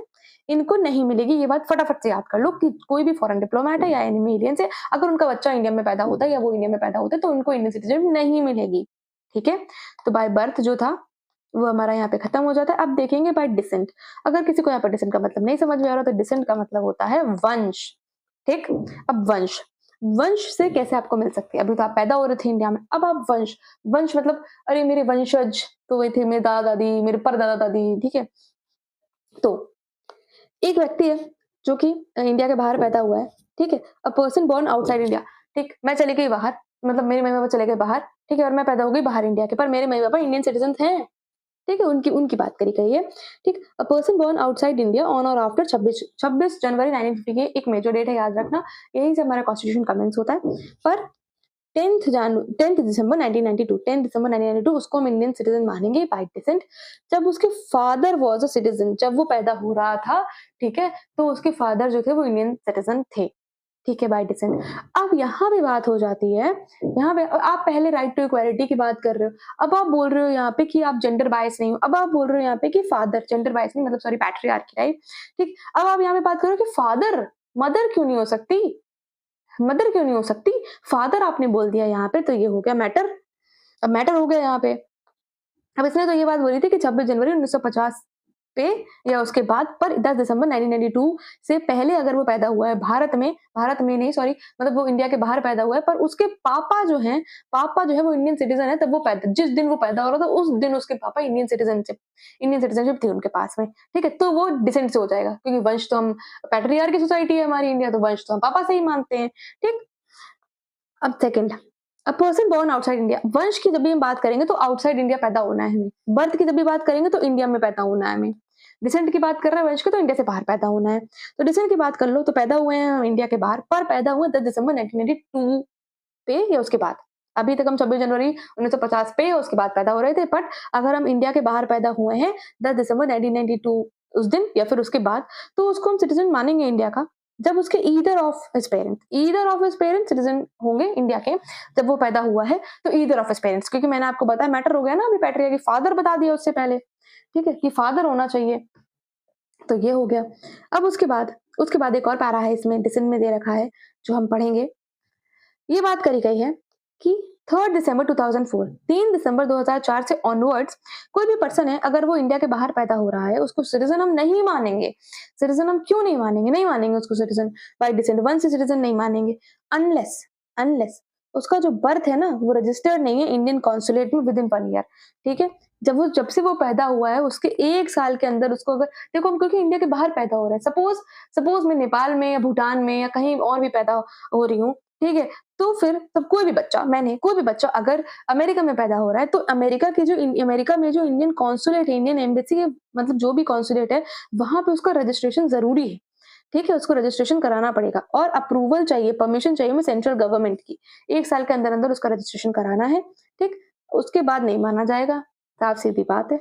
इनको नहीं मिलेगी। ये बात फटाफट से याद कर लो कि कोई भी फॉरेन डिप्लोमेट है या एनिमी एलियन से, अगर उनका बच्चा इंडिया में पैदा होता है या वो इंडिया में पैदा होता है तो उनको इंडियन सिटीजनशिप नहीं मिलेगी, ठीक है? तो बाय बर्थ जो था वो हमारा यहाँ पे खत्म हो जाता है। अब देखेंगे बाय डिसेंट। अगर किसी को यहाँ पर डिसेंट का मतलब नहीं समझ में आ रहा तो डिसेंट का मतलब होता है वंश, ठीक? अब वंश, वंश से कैसे आपको मिल सकती है? अभी तो आप पैदा हो रहे थे इंडिया में, अब आप वंश, वंश मतलब अरे मेरे वंशज तो वे थे, मेरे दादा-दादी, मेरे परदादा-दादी, ठीक है? तो एक व्यक्ति है जो कि इंडिया के बाहर पैदा हुआ है, ठीक है? A person born outside India, ठीक? मैं चली गई बाहर, मतलब मेरे मम्मी-पापा चले गए बाहर, ठीक है? और मैं पैदा हो गई बाहर इंडिया के, पर मेरे मम्मी-पापा इंडियन सिटिज़न्स हैं, ठीक है? उनकी उनकी बात करी गई है, ठीक? A person born outside India on or after 26 January 1950 ये एक मेजर डेट है, याद रखना, यहीं से हमारा कॉन्स्टिट्यूशन कमेंस होता है। पर 10th दिसंबर 1992 10 दिसंबर 1992 उसको हम इंडियन सिटीजन मानेंगे बाय डिसेंट। जब उसके फादर वाज अ सिटीजन, जब वो पैदा हो रहा था, ठीक है, तो उसके फादर जो थे वो इंडियन सिटीजन थे, ठीक है, बाय डिसेंट। अब यहाँ पे बात हो जाती है, यहाँ पे आप पहले राइट टू इक्वालिटी की बात कर रहे हो, अब आप बोल रहे हो यहाँ पे कि आप जेंडर बायस नहीं हो, अब आप बोल रहे हो यहाँ पे कि फादर जेंडर बायस नहीं, मतलब सॉरी पैट्रियार्की, राइट? ठीक, अब आप यहाँ पे बात करो कि फादर, मदर क्यों नहीं हो सकती? मदर क्यों नहीं हो सकती? फादर आपने बोल दिया यहाँ पे, तो ये हो गया मैटर। अब मैटर हो गया यहाँ पे। अब इसने तो ये बात बोली थी कि 26 जनवरी 1950 पे या उसके बाद, पर 10 दिसंबर 1992 से पहले अगर वो पैदा हुआ है भारत में नहीं, सॉरी, मतलब वो इंडिया के बाहर पैदा हुआ है, पर उसके पापा जो है वो इंडियन सिटीजन है, तब वो पैदा, जिस दिन वो पैदा हो रहा था उस दिन उसके पापा इंडियन सिटीजनशिप थी उनके पास में, ठीक है? तो वो डिसेंट से हो जाएगा, क्योंकि वंश तो हम, पैट्रियार्की सोसाइटी है हमारी इंडिया, तो वंश तो हम पापा से ही मानते हैं, ठीक? अब second, a person born outside India, वंश की जब भी हम बात करेंगे तो आउटसाइड इंडिया पैदा होना है हमें, बर्थ की जब भी बात करेंगे तो इंडिया में पैदा होना है हमें, डिसेंट की बात कर रहे हैं वंश की तो इंडिया से बाहर पैदा होना है। तो डिसेंट की बात कर लो तो पैदा हुए हैं हम इंडिया के बाहर, पर पैदा हुए 10 दिसंबर 1992 पे या उसके बाद। अभी तक हम 26 जनवरी 1950 पे या उसके बाद पैदा हो रहे थे, बट अगर हम इंडिया के बाहर पैदा हुए हैं 10 दिसंबर 1992 उस दिन या फिर उसके बाद, तो उसको हम सिटीजन मानेंगे इंडिया का। जब उसके either of his parents citizen होंगे इंडिया के, जब वो पैदा हुआ है, तो ईदर ऑफ हिज पेरेंट्स, क्योंकि मैंने आपको बताया मैटर हो गया ना अभी पैट्रिया की, फादर बता दिया उससे पहले, ठीक है, कि फादर होना चाहिए, तो ये हो गया। अब उसके बाद एक और पैरा है इसमें डिसेंट में दे रखा है, जो हम पढ़ेंगे। ये बात करी गई है कि 3 दिसंबर 2004, 3 दिसंबर 2004 से ऑनवर्ड्स कोई भी पर्सन है, अगर वो इंडिया के बाहर पैदा हो रहा है, उसको सिटीजन हम नहीं मानेंगे। सिटीजन हम क्यों नहीं मानेंगे? नहीं मानेंगे उसको सिटीजन बाय डिसेंट, वन से सिटीजन नहीं मानेंगे, अनलेस अनलेस उसका जो बर्थ है ना वो रजिस्टर्ड नहीं है इंडियन कॉन्सुलेट में विद इन 1 ईयर, ठीक है? जब से वो पैदा हुआ है उसके 1 साल के अंदर उसको, अगर देखो हम क्योंकि इंडिया के बाहर पैदा हो रहा है, सपोज मैं नेपाल में या भूटान में या कहीं और भी पैदा हो रही हूँ, ठीक है? तो फिर तब कोई भी बच्चा अगर अमेरिका में पैदा हो रहा है, तो अमेरिका में जो इंडियन कॉन्सुलेट है, इंडियन एम्बेसी है, मतलब जो भी कॉन्सुलेट है, वहाँ पे उसका रजिस्ट्रेशन ज़रूरी है, ठीक है? उसको रजिस्ट्रेशन कराना पड़ेगा और अप्रूवल चाहिए, परमिशन चाहिए हमें सेंट्रल गवर्नमेंट की। 1 साल के अंदर-अंदर उसका रजिस्ट्रेशन कराना है, ठीक? उसके बाद नहीं माना जाएगा, साफ-सीधी बात है।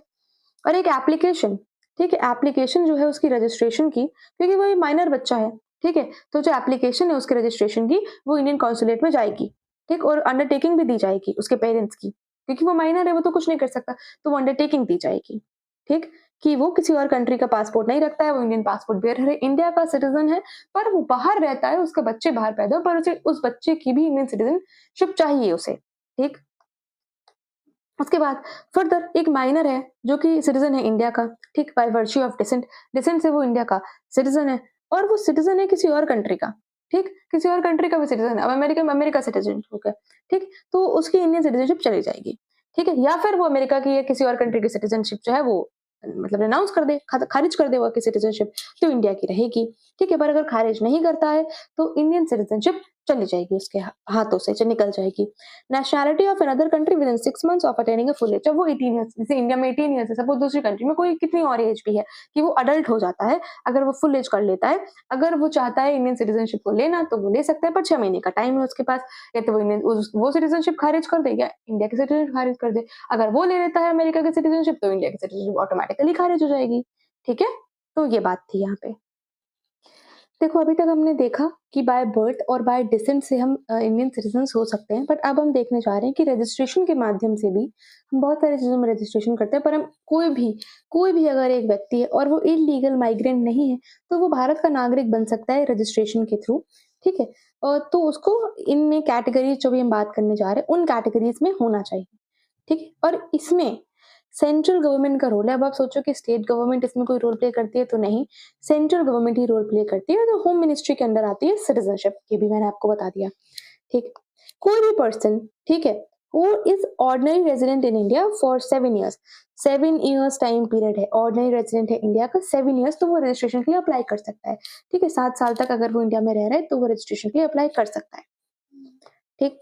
और एक एप्लीकेशन, ठीक है? एप्लीकेशन जो है उसकी रजिस्ट्रेशन की, क्योंकि वो एक माइनर बच्चा है, ठीक है? तो जो एप्लीकेशन है उसकी रजिस्ट्रेशन की, वो इंडियन कॉन्सुलेट में जाएगी, ठीक? और अंडरटेकिंग भी दी जाएगी उसके पेरेंट्स की, क्योंकि वो माइनर है, वो तो कुछ नहीं कर सकता, तो वो अंडरटेकिंग दी जाएगी, ठीक? कि वो किसी और कंट्री का पासपोर्ट नहीं रखता है, वो इंडियन पासपोर्ट बेयरर है, इंडिया का सिटीज़न है, पर वो बाहर रहता है, उसके बच्चे बाहर पैदा हुए, पर उसे उस बच्चे की भी इंडियन सिटीज़नशिप चाहिए उसे, ठीक? उसके बाद फर्दर एक माइनर है जो कि सिटीजन है इंडिया का, ठीक, बाय वर्च्यू ऑफ डिसेंट से वो इंडिया का सिटीजन है, और वो सिटीजन है किसी और कंट्री का, ठीक, किसी और कंट्री का भी सिटीजन है, अब अमेरिका में अमेरिका सिटीजन हो गया, ठीक, तो उसकी इंडियन सिटीजनशिप चली जाएगी, ठीक है, या फिर वो अमेरिका की या किसी और कंट्री की सिटीजनशिप जो है वो मतलब रिनाउंस कर दे, खारिज कर दे वो की सिटीजनशिप, तो इंडिया की रहेगी, ठीक है, पर अगर खारिज नहीं करता है तो इंडियन सिटीजनशिप चली जाएगी उसके हाथों से निकल जाएगी। Nationality of another country within 6 months of attaining a full age, जब वो 18 ईयर्स, जैसे इंडिया में 18 ईयर्स है, सपोज दूसरी कंट्री में कोई कितनी और एज भी है कि वो अडल्ट हो जाता है, अगर वो फुल एज कर लेता है, अगर वो चाहता है इंडियन सिटीजनशिप को लेना तो वो ले सकता है, पर 6 महीने का टाइम है उसके पास, या तो वो सिटीजनशिप खारिज कर दे या इंडिया की सिटीजनशिप खारिज कर दे। अगर वो ले लेता है अमेरिका की सिटीजनशिप तो इंडिया की सिटीजनशिप ऑटोमेटिकली खारिज हो जाएगी, ठीक है? तो ये बात थी यहाँ पे। देखो, अभी तक हमने देखा कि बाय बर्थ और बाय डिसेंट से हम इंडियन सिटीजन्स हो सकते हैं, बट अब हम देखने जा रहे हैं कि रजिस्ट्रेशन के माध्यम से भी हम बहुत सारी चीज़ों में रजिस्ट्रेशन करते हैं, पर हम कोई भी अगर एक व्यक्ति है और वो इल्लीगल माइग्रेंट नहीं है, तो वो भारत का नागरिक बन सकता है रजिस्ट्रेशन के थ्रू, ठीक है? तो उसको इनमें कैटेगरीज़ जो भी हम बात करने जा रहे हैं, उन कैटेगरीज़ में होना चाहिए, ठीक है? और इसमें सेंट्रल गवर्नमेंट का रोल है। अब आप सोचो कि स्टेट गवर्नमेंट इसमें कोई रोल प्ले करती है, तो नहीं, सेंट्रल गवर्नमेंट ही रोल प्ले करती है। तो होम मिनिस्ट्री के अंडर आती है सिटीजनशिप, ये भी मैंने आपको बता दिया। ठीक, कोई भी पर्सन, ठीक है, who is ordinary resident in India for 7 years, 7 years time period है, ऑर्डिनरी रेजिडेंट है इंडिया का 7 years, तो वो रजिस्ट्रेशन के लिए अप्लाई कर सकता है। ठीक है, 7 साल तक अगर वो इंडिया में रह रहा है तो वो रजिस्ट्रेशन के लिए अप्लाई कर सकता है। ठीक,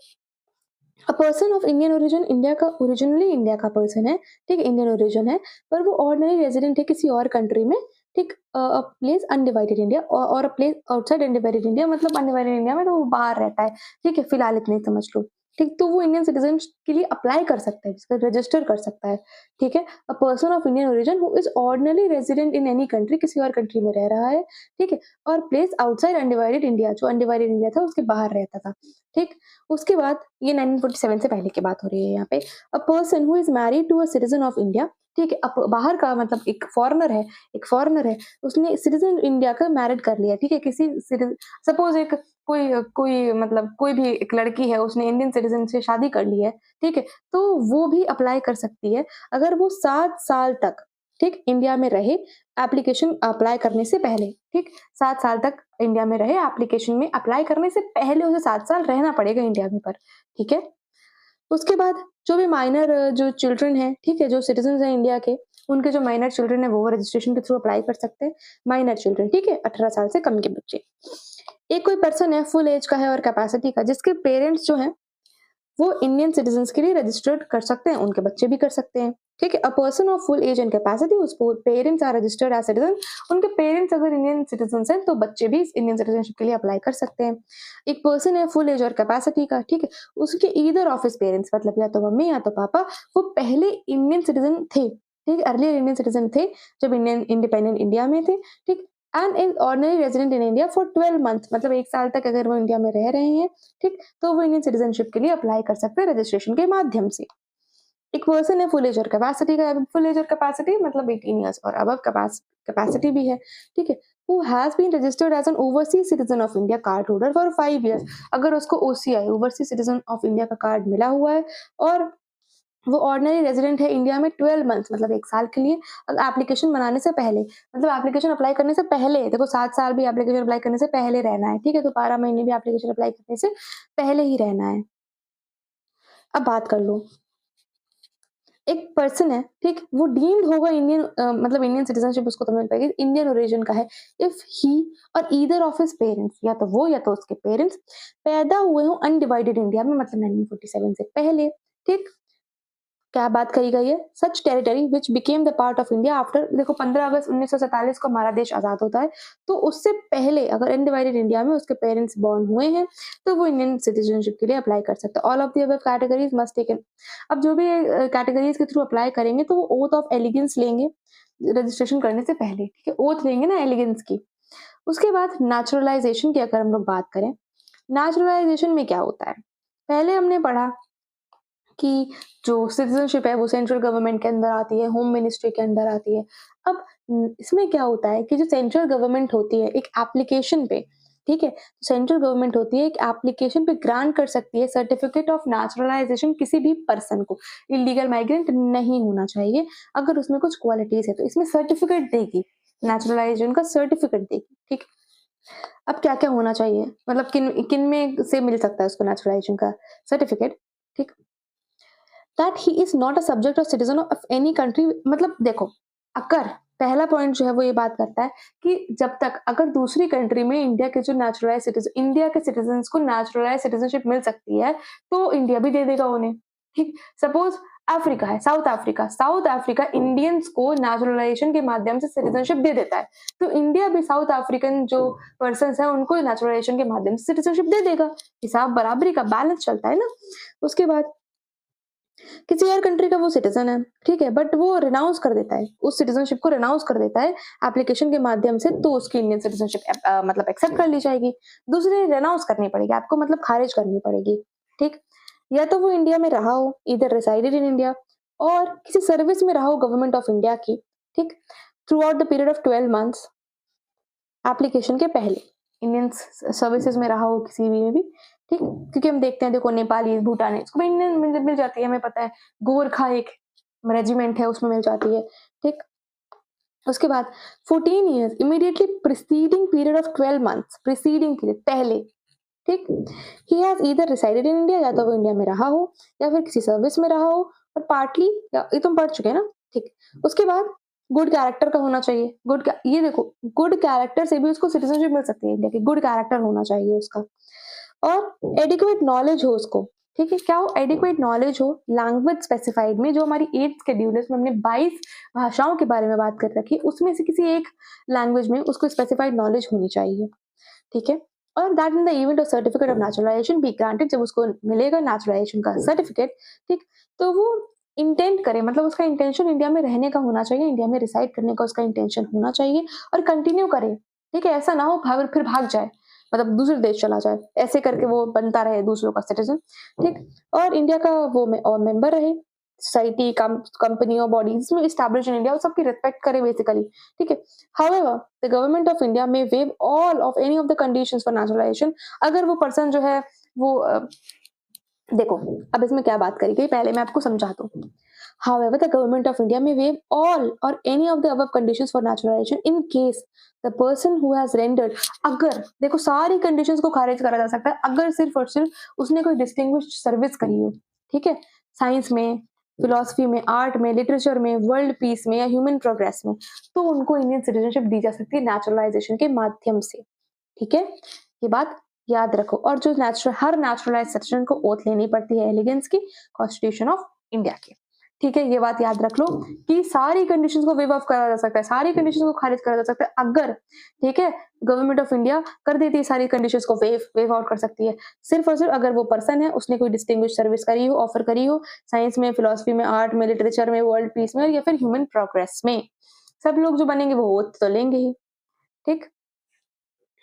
a person of Indian origin, India का ओरिजिनली इंडिया का पर्सन है, ठीक है, इंडियन ओरिजिन है, पर वो ऑर्डिनरी रेजिडेंट है किसी और कंट्री में। ठीक, अ प्लेस अनडिवाइडेड इंडिया और a place outside undivided India, मतलब अनडिवाइडेड इंडिया में तो वो बाहर रहता है। ठीक है, फिलहाल इतने ही समझ लो। ठीक, तो वो इंडियन सिटीजन के लिए अप्लाई कर सकता है, जिसका रजिस्टर कर सकता है। ठीक है, a person of Indian origin who is ordinary resident in any country, किसी और कंट्री में रह रहा है। ठीक है, और प्लेस आउटसाइड अनडिवाइडेड इंडिया, जो अनडिवाइडेड इंडिया था उसके बाहर रहता था। ठीक, उसके बाद ये 1947 से पहले की बात हो रही है यहाँ पे। A person who is married to a citizen of India, ठीक है, अब बाहर का मतलब एक फॉरेनर है, उसने सिटीजन इंडिया का मैरिड कर लिया। ठीक है, किसी सपोज एक कोई कोई मतलब कोई भी एक लड़की है, उसने इंडियन सिटीजन से शादी कर ली है। ठीक है, तो वो भी अप्लाई कर सकती है अगर वो 7 साल तक, ठीक, इंडिया में रहे, एप्लीकेशन अप्लाई करने से पहले। ठीक, 7 साल तक इंडिया में रहे, एप्लीकेशन में अप्लाई करने से पहले उसे 7 साल रहना पड़ेगा इंडिया में पर। ठीक है, उसके बाद जो भी माइनर जो चिल्ड्रन है, ठीक है, जो सिटीजन है इंडिया के, उनके जो माइनर चिल्ड्रन है वो रजिस्ट्रेशन के थ्रू अप्लाई कर सकते हैं। माइनर चिल्ड्रन, ठीक है, 18 साल से कम के बच्चे। एक कोई पर्सन है फुल एज का है और कैपेसिटी का, जिसके पेरेंट्स जो हैं वो इंडियन सिटीजन्स के लिए रजिस्टर्ड कर सकते हैं, उनके बच्चे भी कर सकते हैं। ठीक है, a person of full age and capacity whose parents are registered as citizen, उनके पेरेंट्स अगर इंडियन सिटीजन्स हैं तो बच्चे भी इंडियन सिटीजनशिप के लिए अप्लाई कर सकते हैं। एक पर्सन है फुल एज और कैपेसिटी का, ठीक है, उसके ईदर ऑफ हिज पेरेंट्स, मतलब या तो मम्मी या तो पापा, वो पहले इंडियन सिटीजन थे। ठीक, अर्लियर इंडियन सिटीजन थे जब इंडियन इंडिपेंडेंट इंडिया में थे। ठीक, and is ordinary resident in India for 12 months, मतलब 1 साल तक अगर वो इंडिया में रह रहे हैं, ठीक, तो वो इंडियन सिटीजनशिप के लिए अप्लाई कर सकते हैं रजिस्ट्रेशन के माध्यम से। एक पर्सन है फुल एज और कैपेसिटी का, फुल एज और कैपेसिटी मतलब 18 years और अबव कैपेसिटी भी है। ठीक है, who has been registered as an overseas citizen of India card holder for 5 years, अगर उसको OCI overseas citizen of India का कार्ड मिला हुआ है और वो ऑर्डिनरी रेजिडेंट है इंडिया में 12 months, मतलब 1 साल के लिए, एप्लीकेशन बनाने से पहले, मतलब एप्लीकेशन अप्लाई करने से पहले, देखो 7 साल भी एप्लीकेशन अप्लाई करने से पहले रहना है। ठीक है, तो 12 महीने भी एप्लीकेशन अप्लाई करने से पहले ही रहना है। अब बात कर लो, एक पर्सन है, ठीक, वो डीम्ड होगा इंडियन, मतलब इंडियन सिटीजनशिप उसको तब मिल पाएगी, इंडियन ओरिजिन का है, इफ ही और ईदर ऑफ हिज पेरेंट्स, या तो वो या तो उसके पेरेंट्स पैदा हुए हों अनडिवाइडेड इंडिया में, मतलब 1947 से पहले। ठीक, क्या बात कही गई है, such territory which became the part of India after, देखो 15 अगस्त 1947 को हमारा देश आजाद होता है, तो उससे पहले अगर अनडिवाइडेड इंडिया में उसके पेरेंट्स बॉर्न हुए हैं तो वो इंडियन सिटीजनशिप के लिए अप्लाई कर सकते हैं। All of the above categories must taken, अब जो भी कैटेगरीज के थ्रू अप्लाई करेंगे तो वो ओथ ऑफ एलिगेंस लेंगे रजिस्ट्रेशन करने से पहले। ठीक है, ओथ लेंगे ना एलिगेंस की। उसके बाद नेचुरलाइजेशन की अगर हम लोग बात करें, नेचुरलाइजेशन में क्या होता है, पहले हमने पढ़ा कि जो सिटीजनशिप है वो सेंट्रल गवर्नमेंट के अंदर आती है, होम मिनिस्ट्री के अंदर आती है। अब इसमें क्या होता है कि जो सेंट्रल गवर्नमेंट होती है एक एप्लीकेशन पे, ठीक है, सेंट्रल गवर्नमेंट होती है एक एप्लीकेशन पे ग्रांट कर सकती है सर्टिफिकेट ऑफ नेचुरलाइजेशन किसी भी पर्सन को, इलीगल माइग्रेंट नहीं होना चाहिए, अगर उसमें कुछ क्वालिटीज है तो इसमें सर्टिफिकेट देगी, नेचुरलाइजेशन का सर्टिफिकेट देगी। ठीक, अब क्या क्या होना चाहिए, मतलब किन किन में से मिल सकता है उसको नेचुरलाइजेशन का सर्टिफिकेट। ठीक, that he is not a subject और सिटीजन ऑफ एनी कंट्री, मतलब देखो, अगर पहला पॉइंट जो है वो ये बात करता है कि जब तक अगर दूसरी कंट्री में इंडिया के जो नेचुरलाइज सिटीजन, इंडिया के सिटीजन को नेचुरलाइज सिटीजनशिप मिल सकती है तो इंडिया भी दे देगा उन्हें। ठीक, सपोज अफ्रीका है, साउथ अफ्रीका इंडियंस को नेचुरलाइजेशन के माध्यम से सिटीजनशिप दे देता है, तो इंडिया भी साउथ अफ्रीकन जो पर्सन है उनको नेचुरलाइजेशन के माध्यम से सिटीजनशिप दे देगा। हिसाब बराबरी का बैलेंस चलता है ना। उसके बाद किसी और कंट्री का वो सिटीजन है, ठीक है, बट वो रिनाउंस कर देता है, उस सिटीजनशिप को रिनाउंस कर देता है एप्लीकेशन के माध्यम से, तो उसकी इंडियन सिटीजनशिप मतलब एक्सेप्ट कर ली जाएगी। दूसरी रिनाउंस करनी पड़ेगी आपको, मतलब खारिज करनी पड़ेगी। ठीक, या तो वो इंडिया में रहा हो, इधर रिसाइडेड इन इंडिया, और किसी सर्विस में रहा हो गवर्नमेंट ऑफ इंडिया की, ठीक, through out the period of 12 months application के पहले, इंडियन सर्विसेज में रहा हो किसी भी में भी। ठीक, क्योंकि हम देखते हैं, देखो नेपाली, भूटानी, इसको भी इंडियन मिल जाती है, हमें पता है। गोरखा एक रेजिमेंट है उसमें मिल जाती है, ठीक। उसके बाद 14 years immediately preceding period of 12 months, preceding period पहले, ठीक। He has either resided in India, या तो वो इंडिया में रहा हो या फिर किसी सर्विस में रहा हो, और पार्टली, या ये तुम पढ़ चुके हैं ना, ठीक। उसके बाद गुड कैरेक्टर का होना चाहिए, ये देखो, गुड कैरेक्टर से भी उसको सिटीजनशिप मिल सकती है इंडिया की, गुड कैरेक्टर होना चाहिए उसका, और एडिक्वेट नॉलेज हो उसको, ठीक है। क्या हो? एडिक्वेट नॉलेज हो लैंग्वेज स्पेसिफाइड में, जो हमारी 8th शेड्यूल है उसमें हमने 22 भाषाओं के बारे में बात कर रखी है, उसमें से किसी एक लैंग्वेज में उसको स्पेसिफाइड नॉलेज होनी चाहिए, ठीक है। और that in the event of certificate of naturalisation be granted, जब उसको मिलेगा नेचुरलाइजेशन का सर्टिफिकेट, ठीक, तो वो इंटेंट करे, मतलब उसका इंटेंशन इंडिया में रहने का होना चाहिए, इंडिया में रिसाइड करने का उसका इंटेंशन होना चाहिए, और कंटिन्यू करे, ठीक है। ऐसा ना हो फिर भाग जाए, मतलब दूसरे देश चला जाए, ऐसे करके वो बनता रहे दूसरों का सिटीजन, ठीक। और इंडिया का वो मेंबर रहे, सोसाइटी, कंपनी और बॉडीज में एस्टैब्लिश इन इंडिया, और सबकी रिस्पेक्ट करे बेसिकली, ठीक है। However, the government of India may waive all of any of the conditions for naturalization। अगर वो पर्सन जो है वो देखो, अब इसमें क्या बात करी गई, पहले मैं आपको समझा दूं। However, the government of India may waive all or any of the above conditions for naturalization in case the person who has rendered, अगर देखो सारी कंडीशंस को खारिज करा जा सकता है अगर सिर्फ और सिर्फ उसने कोई डिस्टिंग्विश्ड सर्विस करी हो, ठीक है, साइंस में, फिलोसफी में, आर्ट में, लिटरेचर में, वर्ल्ड पीस में, या ह्यूमन प्रोग्रेस में, तो उनको इंडियन सिटीजनशिप दी जा सकती है नेचुरलाइजेशन के माध्यम से, ठीक है। ये बात याद रखो। और जो हर नेचुरलाइज सिटीजन को ओथ लेनी पड़ती है एलिगेंस की, कॉन्स्टिट्यूशन ऑफ इंडिया की, ठीक है। ये बात याद रख लो कि सारी कंडीशंस को वेव ऑफ करा जा सकता है, सारी कंडीशंस को खारिज करा जा सकता है अगर, ठीक है, गवर्नमेंट ऑफ इंडिया कर देती है सारी कंडीशंस को वेव आउट कर सकती है, सिर्फ और सिर्फ अगर वो पर्सन है उसने कोई डिस्टिंग्विश सर्विस करी हो, ऑफर करी हो, साइंस में, फिलोसफी में, आर्ट में, लिटरेचर में, वर्ल्ड पीस में, या फिर ह्यूमन प्रोग्रेस में। सब लोग जो बनेंगे वो ओथ तो लेंगे ही, ठीक।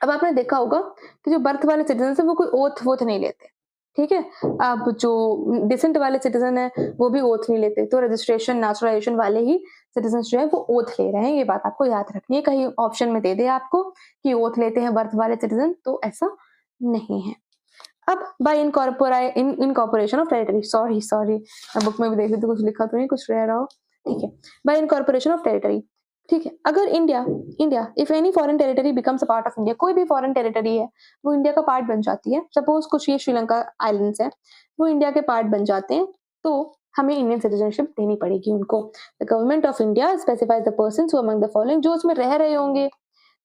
अब आपने देखा होगा कि जो बर्थ वाले सिटीजन है वो कोई ओथ वोथ नहीं लेते, ठीक है। अब जो डिसेंट वाले सिटीजन है वो भी ओथ नहीं लेते, तो रजिस्ट्रेशन नेचुरलाइजेशन वाले ही सिटीजन जो है वो ओथ ले रहे हैं, ये बात आपको याद रखनी है। कहीं ऑप्शन में दे दे आपको कि ओथ लेते हैं बर्थ वाले सिटीजन, तो ऐसा नहीं है। अब bye incorporation of territory, sorry book में भी देख लेते कुछ लिखा तो नहीं, कुछ रह रहा हो, ठीक है। बाय इनकॉर्पोरेशन ऑफ टेरिटरी, ठीक है। अगर India if any foreign territory becomes a part of India, कोई भी फॉरेन टेरिटरी है वो इंडिया का पार्ट बन जाती है, सपोज कुछ ये श्रीलंका आइलैंड्स है, वो इंडिया के पार्ट बन जाते हैं, तो हमें इंडियन सिटीजनशिप देनी पड़ेगी उनको। The government of India specifies the persons who among the following, जो उसमें रह रहे होंगे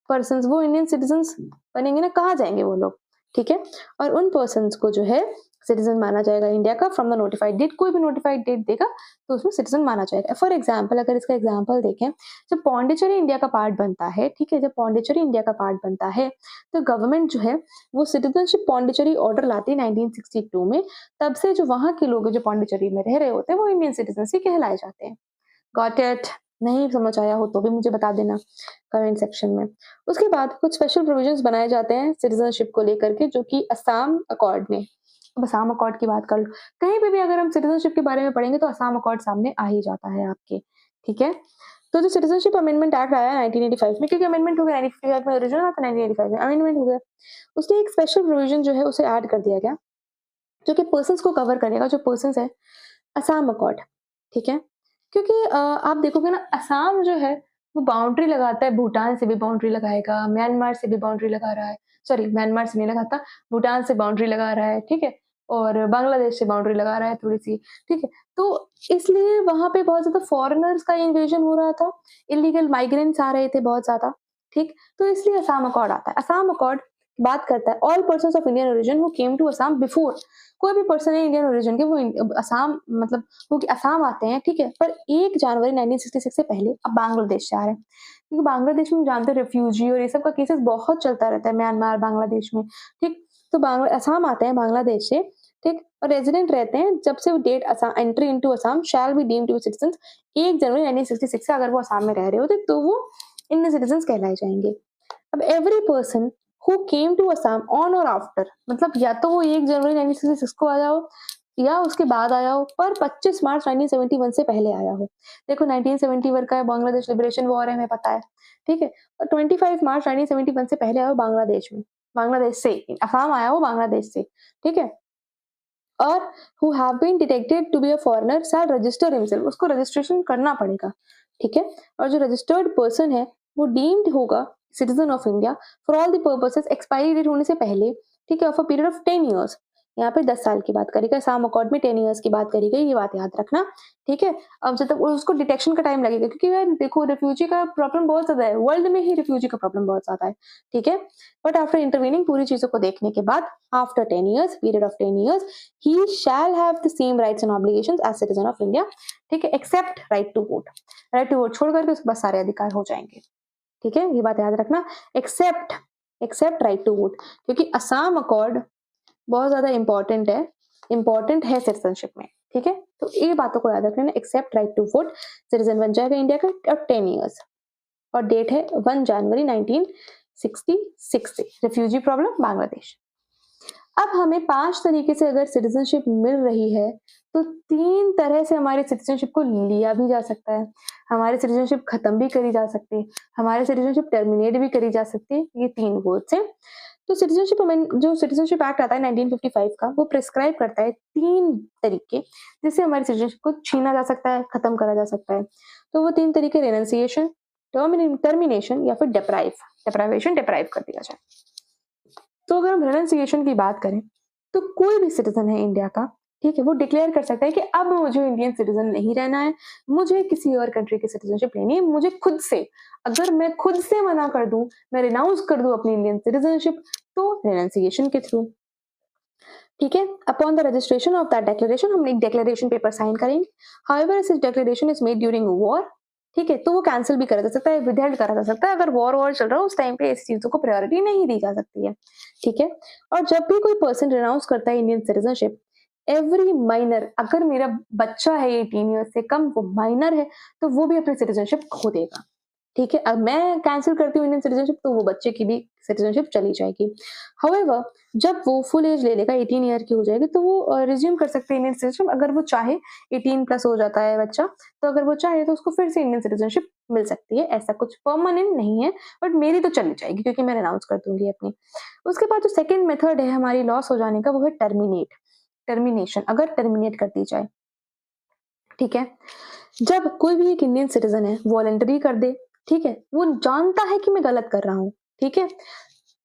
पर्सन्स वो इंडियन सिटीजन्स बनेंगे ना, कहाँ जाएंगे वो लोग, ठीक है। और उन पर्सन्स को जो है सिटीजन माना जाएगा इंडिया का फ्रॉम द नोटिफाइड डेट, कोई भी नोटिफाइड डेट देगा तो उसमें सिटीजन माना जाएगा। फॉर एग्जाम्पल, अगर इसका एग्जाम्पल देखें, जब पौंडीचेरी इंडिया का पार्ट बनता है, ठीक है, जब पौंडीचेरी इंडिया का पार्ट बनता है तो गवर्नमेंट जो है वो सिटीजनशिप पौंडीचेरी ऑर्डर लाती है 1962 में, तब से जो वहां के लोग जो पौंडीचेरी में रह रहे होते हैं वो इंडियन सिटीजन ही कहलाए जाते हैं। Got it? नहीं समझ आया हो तो भी मुझे बता देना कमेंट सेक्शन में। उसके बाद कुछ स्पेशल प्रोविजंस बनाए जाते हैं सिटीजनशिप को लेकर के, जो कि असम अकॉर्ड में। अब असम अकॉर्ड की बात कर लो, कहीं पे भी अगर हम सिटीजनशिप के बारे में पढ़ेंगे तो असम अकॉर्ड सामने आ ही जाता है आपके, ठीक है। तो जो सिटीजनशिप अमेंडमेंट एक्ट आया 1985 में, क्योंकि अमेंडमेंट हो गया 1955 में, ओरिजिनल था 1985 में, अमेंडमेंट हो गया, उसने एक स्पेशल प्रोविजन जो है उसे ऐड कर दिया गया, जो कि पर्सन्स को कवर करेगा, जो पर्सन्स है असम अकॉर्ड, ठीक है। क्योंकि आप देखोगे ना, असम जो है वो बाउंड्री लगाता है, भूटान से भी बाउंड्री लगाएगा, म्यांमार से भी बाउंड्री लगा रहा है, सॉरी म्यांमार से नहीं लगाता, भूटान से बाउंड्री लगा रहा है, ठीक है, और बांग्लादेश से बाउंड्री लगा रहा है थोड़ी सी, ठीक है। तो इसलिए वहां पे बहुत ज्यादा फॉरेनर्स का इन्वेजन हो रहा था, इलीगल माइग्रेंट्स आ रहे थे बहुत ज्यादा, ठीक। तो इसलिए असम अकॉर्ड आता है। असम अकॉर्ड बात करता है all persons of Indian origin who came to Assam before, कोई भी पर्सन है इंडियन ओरिजिन के वो असम, मतलब वो असम आते हैं, ठीक है, पर 1 जनवरी 1966 से पहले अब बांग्लादेश से आ रहे हैं, क्योंकि बांग्लादेश में जानते हैं रेफ्यूजी और ये सब का केसेस बहुत चलता रहता है, म्यांमार, बांग्लादेश में, ठीक। तो असम आते हैं बांग्लादेश से, ठीक, और रेजिडेंट रहते हैं, जब से वो date entry into Assam shall be deemed to be citizens 1 January 1966 से, अगर वो असम में रह रहे होते तो वो इंडियन सिटीजंस कहलाए जाएंगे। अब every person who came to Assam on or after, मतलब या तो वो 1 जनवरी 1966 को आया हो या उसके बाद आया हो, पर 25 मार्च 1971 से पहले आया हो। देखो 1971 का बांग्लादेश लिबरेशन वॉर है, हमें पता है, ठीक है, और 25 मार्च 1971 से पहले आया हो बांग्लादेश में, बांग्लादेश से असम आया हो बांग्लादेश से, ठीक है। और who have been detected to be a foreigner shall register himself, उसको रजिस्ट्रेशन करना पड़ेगा, ठीक है। और जो रजिस्टर्ड पर्सन है वो डीम्ड होगा citizen of India for all the purposes expiry date होने से पहले, ठीक है, of a period of 10 years। यहाँ पे 10 साल की बात करी गई, साम अकॉर्ड में 10 years की बात करी गई, ये बात याद रखना, ठीक है। अब जब तक उसको डिटेक्शन का टाइम लगेगा, क्योंकि यार देखो रिफ्यूजी का प्रॉब्लम बहुत ज्यादा है, वर्ल्ड में ही रिफ्यूजी का प्रॉब्लम बहुत ज्यादा है, ठीक है। बट आफ्टर इंटरवीनिंग पूरी चीजों को देखने के बाद after 10 years, period of 10 years, he shall have the same rights and obligations as citizen of India, ठीक है, except right to vote. Right to vote छोड़ करके उसके बाद सारे अधिकार हो जाएंगे, ठीक है, ये बात याद रखना, except except right to vote, क्योंकि असम अकॉर्ड बहुत ज्यादा इंपॉर्टेंट है सिटीजनशिप में, ठीक है। तो ये बातों को याद रखना, except right to vote, citizen बन जाएगा इंडिया का और 10 years, और डेट है 1 जनवरी 1966 से। Refugee problem Bangladesh. अब हमें 5 तरीके से अगर सिटीजनशिप मिल रही है तो 3 तरह से हमारे सिटीजनशिप को लिया भी जा सकता है, हमारी सिटीजनशिप खत्म भी करी जा सकती है, हमारी सिटीजनशिप टर्मिनेट भी करी जा सकती है, ये 3 वर्ड्स हैं। तो जो सिटीजनशिप एक्ट आता है 1955 का, वो प्रिस्क्राइब करता है 3 तरीके जिससे हमारी सिटीजनशिप को छीना जा सकता है, खत्म करा जा सकता है। तो वो 3 तरीके रेनंसिएशन, टर्मिनेशन या फिर डिप्राइव कर दिया जाए। तो अगर हम रेनंसिएशन की बात करें तो कोई भी सिटीजन है इंडिया का, ठीक है, वो डिक्लेयर कर सकता है कि अब मुझे इंडियन सिटीजन नहीं रहना है, मुझे किसी और कंट्री की सिटीजनशिप लेनी है, मुझे खुद से, अगर मैं खुद से मना कर दूं, मैं रिनाउंस कर दूं अपनी इंडियन सिटीजनशिप, तो रेनंसिएशन के थ्रू, ठीक है। Upon the registration of that declaration, हम एक डिक्लेरेशन पेपर साइन करेंगे। However this declaration is made during war, ठीक है, तो वो कैंसिल भी करा जा सकता है, विदहेल्ड करा जा सकता है। अगर वॉर चल रहा है उस टाइम पे इस चीजों को प्रायोरिटी नहीं दी जा सकती है, ठीक है। और जब भी कोई पर्सन रिनाउंस करता है इंडियन सिटीजनशिप, एवरी माइनर, अगर मेरा बच्चा है 18 ईयर्स से कम, वो माइनर है, तो वो भी अपनी सिटीजनशिप खो देगा, ठीक है। अब मैं कैंसिल करती हूँ इंडियन सिटीजनशिप, तो वो बच्चे की भी सिटीजनशिप चली जाएगी। हाउएवर जब वो फुल एज ले लेगा, 18 ईयर की हो जाएगी, तो वो रिज्यूम कर सकते हैं इंडियन सिटीजनशिप, अगर वो चाहे। 18+ हो जाता है बच्चा, तो अगर वो चाहे तो उसको फिर से इंडियन सिटीजनशिप मिल सकती है, ऐसा कुछ परमानेंट नहीं है, बट मेरी तो चली जाएगी क्योंकि मैं अनाउंस कर दूंगी अपनी। उसके बाद जो सेकेंड मेथड है हमारी लॉस हो जाने का, वो है टर्मिनेशन, अगर टर्मिनेट कर दी जाए, ठीक है। जब कोई भी एक इंडियन सिटीजन है वॉलंटरी कर दे, ठीक है, वो जानता है कि मैं गलत कर रहा हूं, ठीक है,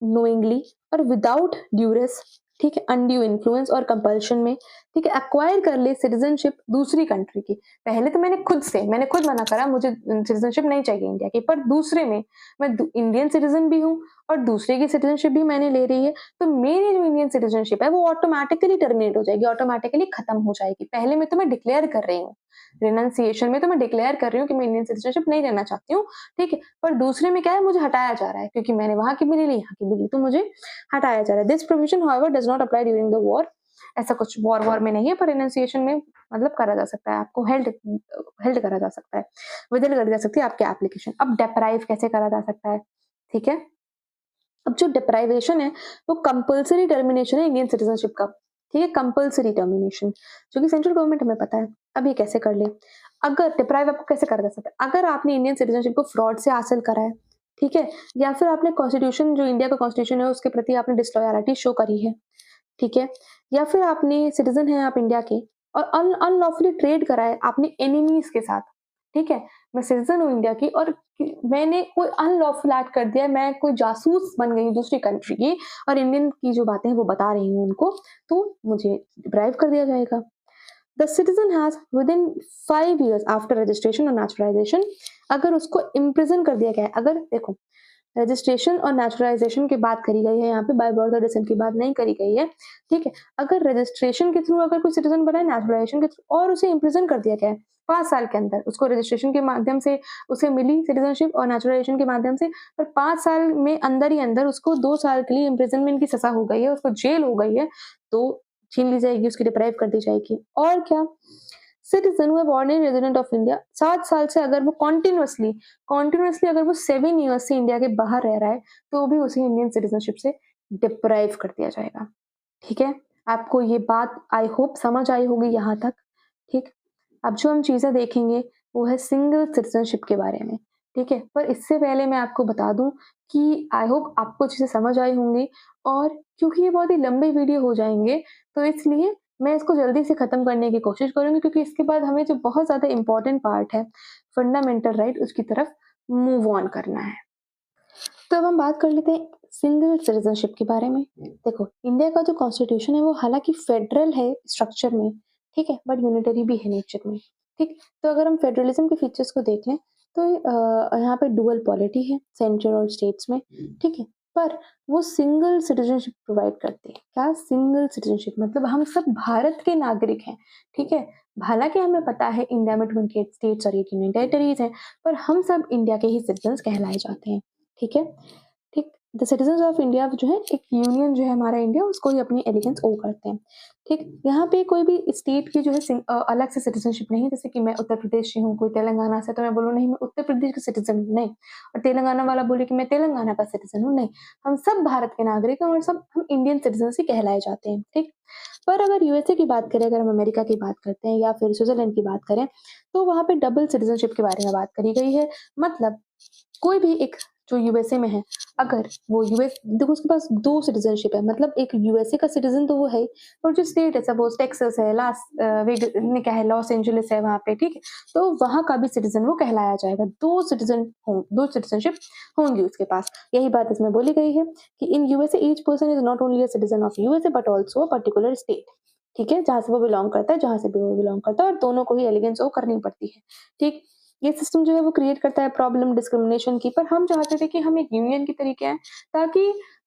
नोइंगली और विदाउट ड्यूरेस, ठीक है, अनड्यू इन्फ्लुएंस और कंपल्शन में, ठीक है, एक्वायर कर ले सिटीजनशिप दूसरी कंट्री की। पहले तो मैंने खुद मना करा, मुझे सिटीजनशिप नहीं चाहिए इंडिया की, पर दूसरे में मैं इंडियन सिटीजन भी हूँ और दूसरे की सिटीजनशिप भी मैंने ले रही है, तो मेरी जो इंडियन सिटीजनशिप है वो ऑटोमेटिकली टर्मिनेट हो जाएगी, ऑटोमेटिकली खत्म हो जाएगी। पहले में तो मैं डिक्लेयर कर रही हूँ, रिनंसिएशन में तो मैं डिक्लेयर कर रही हूँ कि मैं इंडियन सिटीजनशिप नहीं लेना चाहती हूँ, ठीक है, पर दूसरे में क्या है, मुझे हटाया जा रहा है, क्योंकि मैंने वहां की भी नहीं ली, यहाँ की भी ली, तो मुझे हटाया जा रहा है। This provision however does not apply during the war, ऐसा कुछ वॉर में नहीं है, पर रिनंसिएशन में मतलब करा जा सकता है, आपको हेल्ड करा जा सकता है, विदल कर जा सकती है आपके एप्लीकेशन। अब डेप्राइव कैसे करा जा सकता है, ठीक है। अब जो डिप्राइवेशन है वो कंपल्सरी टर्मिनेशन है इंडियन सिटीजनशिप का, ठीक है, कंपल्सरी टर्मिनेशन, जो कि सेंट्रल गवर्नमेंट हमें पता है। अब ये कैसे कर ले, अगर डिप्राइव आपको कैसे करा जा सकता है, अगर आपने इंडियन सिटीजनशिप को फ्रॉड से हासिल करा है, ठीक है, या फिर आपने कॉन्स्टिट्यूशन, जो इंडिया का कॉन्स्टिट्यूशन है उसके प्रति आपने डिसलॉयलिटी शो करी है, ठीक है, या फिर आपने सिटीजन है आप इंडिया के और अनलॉफुली ट्रेड करा है आपने एनिमीज के साथ, ठीक है। मैं सिटीजन हूँ इंडिया की और मैंने कोई अनलॉफुल एक्ट कर दिया, मैं कोई जासूस बन गई दूसरी कंट्री की और इंडियन की जो बातें हैं वो बता रही हूँ उनको, तो मुझे डिप्राइव कर दिया जाएगा। The citizen has within 5 years after registration और नेचुरलाइजेशन, अगर उसको इम्प्रिजन कर दिया गया है, अगर देखो रजिस्ट्रेशन और नेचुरलाइजेशन की बात करी गई है, यहाँ पे बाय बर्थ और डिसेंट की बात नहीं करी गई है, ठीक है। अगर रजिस्ट्रेशन के थ्रू अगर कोई सिटीजन बना है, नेचुरलाइजेशन के थ्रू, और उसे इम्प्रिजन कर दिया गया है 5 साल के अंदर, उसको रजिस्ट्रेशन के माध्यम से उसे मिली सिटीजनशिप और नेचुरलाइजेशन के माध्यम से, पर 5 साल में अंदर ही अंदर उसको 2 साल के लिए इम्प्रिजनमेंट की सजा हो गई है, उसको जेल हो गई है, तो छीन ली जाएगी, उसकी डिप्राइव कर दी जाएगी। और क्या, citizen who ordinary resident of India 7 साल से अगर वो कॉन्टिन्यूसली अगर वो 7 years से इंडिया के बाहर रह रहा है, तो भी उसे इंडियन सिटीजनशिप से डिप्राइव कर दिया जाएगा, ठीक है। आपको ये बात आई होप समझ आई होगी यहाँ तक, ठीक। अब जो हम चीजें देखेंगे वो है सिंगल सिटीजनशिप के बारे में, ठीक है, पर इससे पहले मैं आपको बता दूं कि आई होप आपको चीजें समझ आई होंगी, और क्योंकि ये बहुत ही लंबे वीडियो हो जाएंगे, तो इसलिए मैं इसको जल्दी से ख़त्म करने की कोशिश करूँगी क्योंकि इसके बाद हमें जो बहुत ज़्यादा इम्पोर्टेंट पार्ट है, फंडामेंटल राइट उसकी तरफ मूव ऑन करना है। तो अब हम बात कर लेते हैं सिंगल सिटीज़नशिप के बारे में। देखो, इंडिया का जो कॉन्स्टिट्यूशन है वो हालाँकि फेडरल है स्ट्रक्चर में, ठीक है? बट यूनिटरी भी है नेचर में, ठीक? तो अगर हम फेडरलिज़्म के फीचर्स को देख लें तो यहाँ पे डुअल पॉलिटी है सेंट्रल और स्टेट्स में, ठीक है? पर वो सिंगल सिटीज़नशिप प्रोवाइड करते हैं। क्या सिंगल सिटीज़नशिप मतलब हम सब भारत के नागरिक हैं, ठीक है? हालाँकि हमें पता है इंडिया में 28 स्टेट्स और 8 यूनियन टेरिटरीज़ हैं, पर हम सब इंडिया के ही सिटीज़न्स कहलाए जाते हैं। ठीक है? ठीक, द सिटीज़न्स ऑफ इंडिया जो है एक यूनियन जो है हमारा इंडिया उसको ही अपनी एलिगेंस ओव करते हैं। ठीक, यहाँ पे कोई भी स्टेट की जो है अलग से सिटीज़नशिप नहीं है जैसे कि मैं उत्तर प्रदेश से हूँ, कोई तेलंगाना से तो मैं बोलूँ नहीं मैं उत्तर प्रदेश की सिटीज़न हूँ, नहीं। और तेलंगाना वाला बोले कि मैं तेलंगाना का सिटीज़न हूँ, नहीं। हम सब भारत के नागरिक हैं और सब हम इंडियन सिटीज़न्स ही कहलाए जाते हैं, ठीक? पर अगर यूएसए की बात करें, अगर हम अमेरिका की बात करते हैं या फिर स्विट्ज़रलैंड की बात करें, तो वहाँ पे डबल सिटीज़नशिप के बारे में बात करी गई है। मतलब कोई भी एक जो यूएसए में है, अगर वो यूएस देखो उसके पास 2 सिटीज़नशिप है, मतलब एक यूएसए का सिटीज़न तो वो है ही और जो स्टेट है सपोज़ टेक्सास है, क्या है लॉस एंजेलिस है वहाँ पे, ठीक है? तो वहाँ का भी सिटीज़न वो कहलाया जाएगा। 2 सिटीज़नशिप होंगी उसके पास। यही बात इसमें बोली गई है कि in USA each person is not only a citizen of USA but also a particular state. ठीक है? जहाँ से वो बिलॉन्ग करता है, जहाँ से भी वो बिलॉन्ग करता है और दोनों को ही एलिगेंस वो करनी पड़ती है। ठीक? ये सिस्टम जो है वो क्रिएट करता है प्रॉब्लम डिस्क्रिमिनेशन की, पर हम चाहते थे कि हम एक यूनियन की तरीके हैं ताकि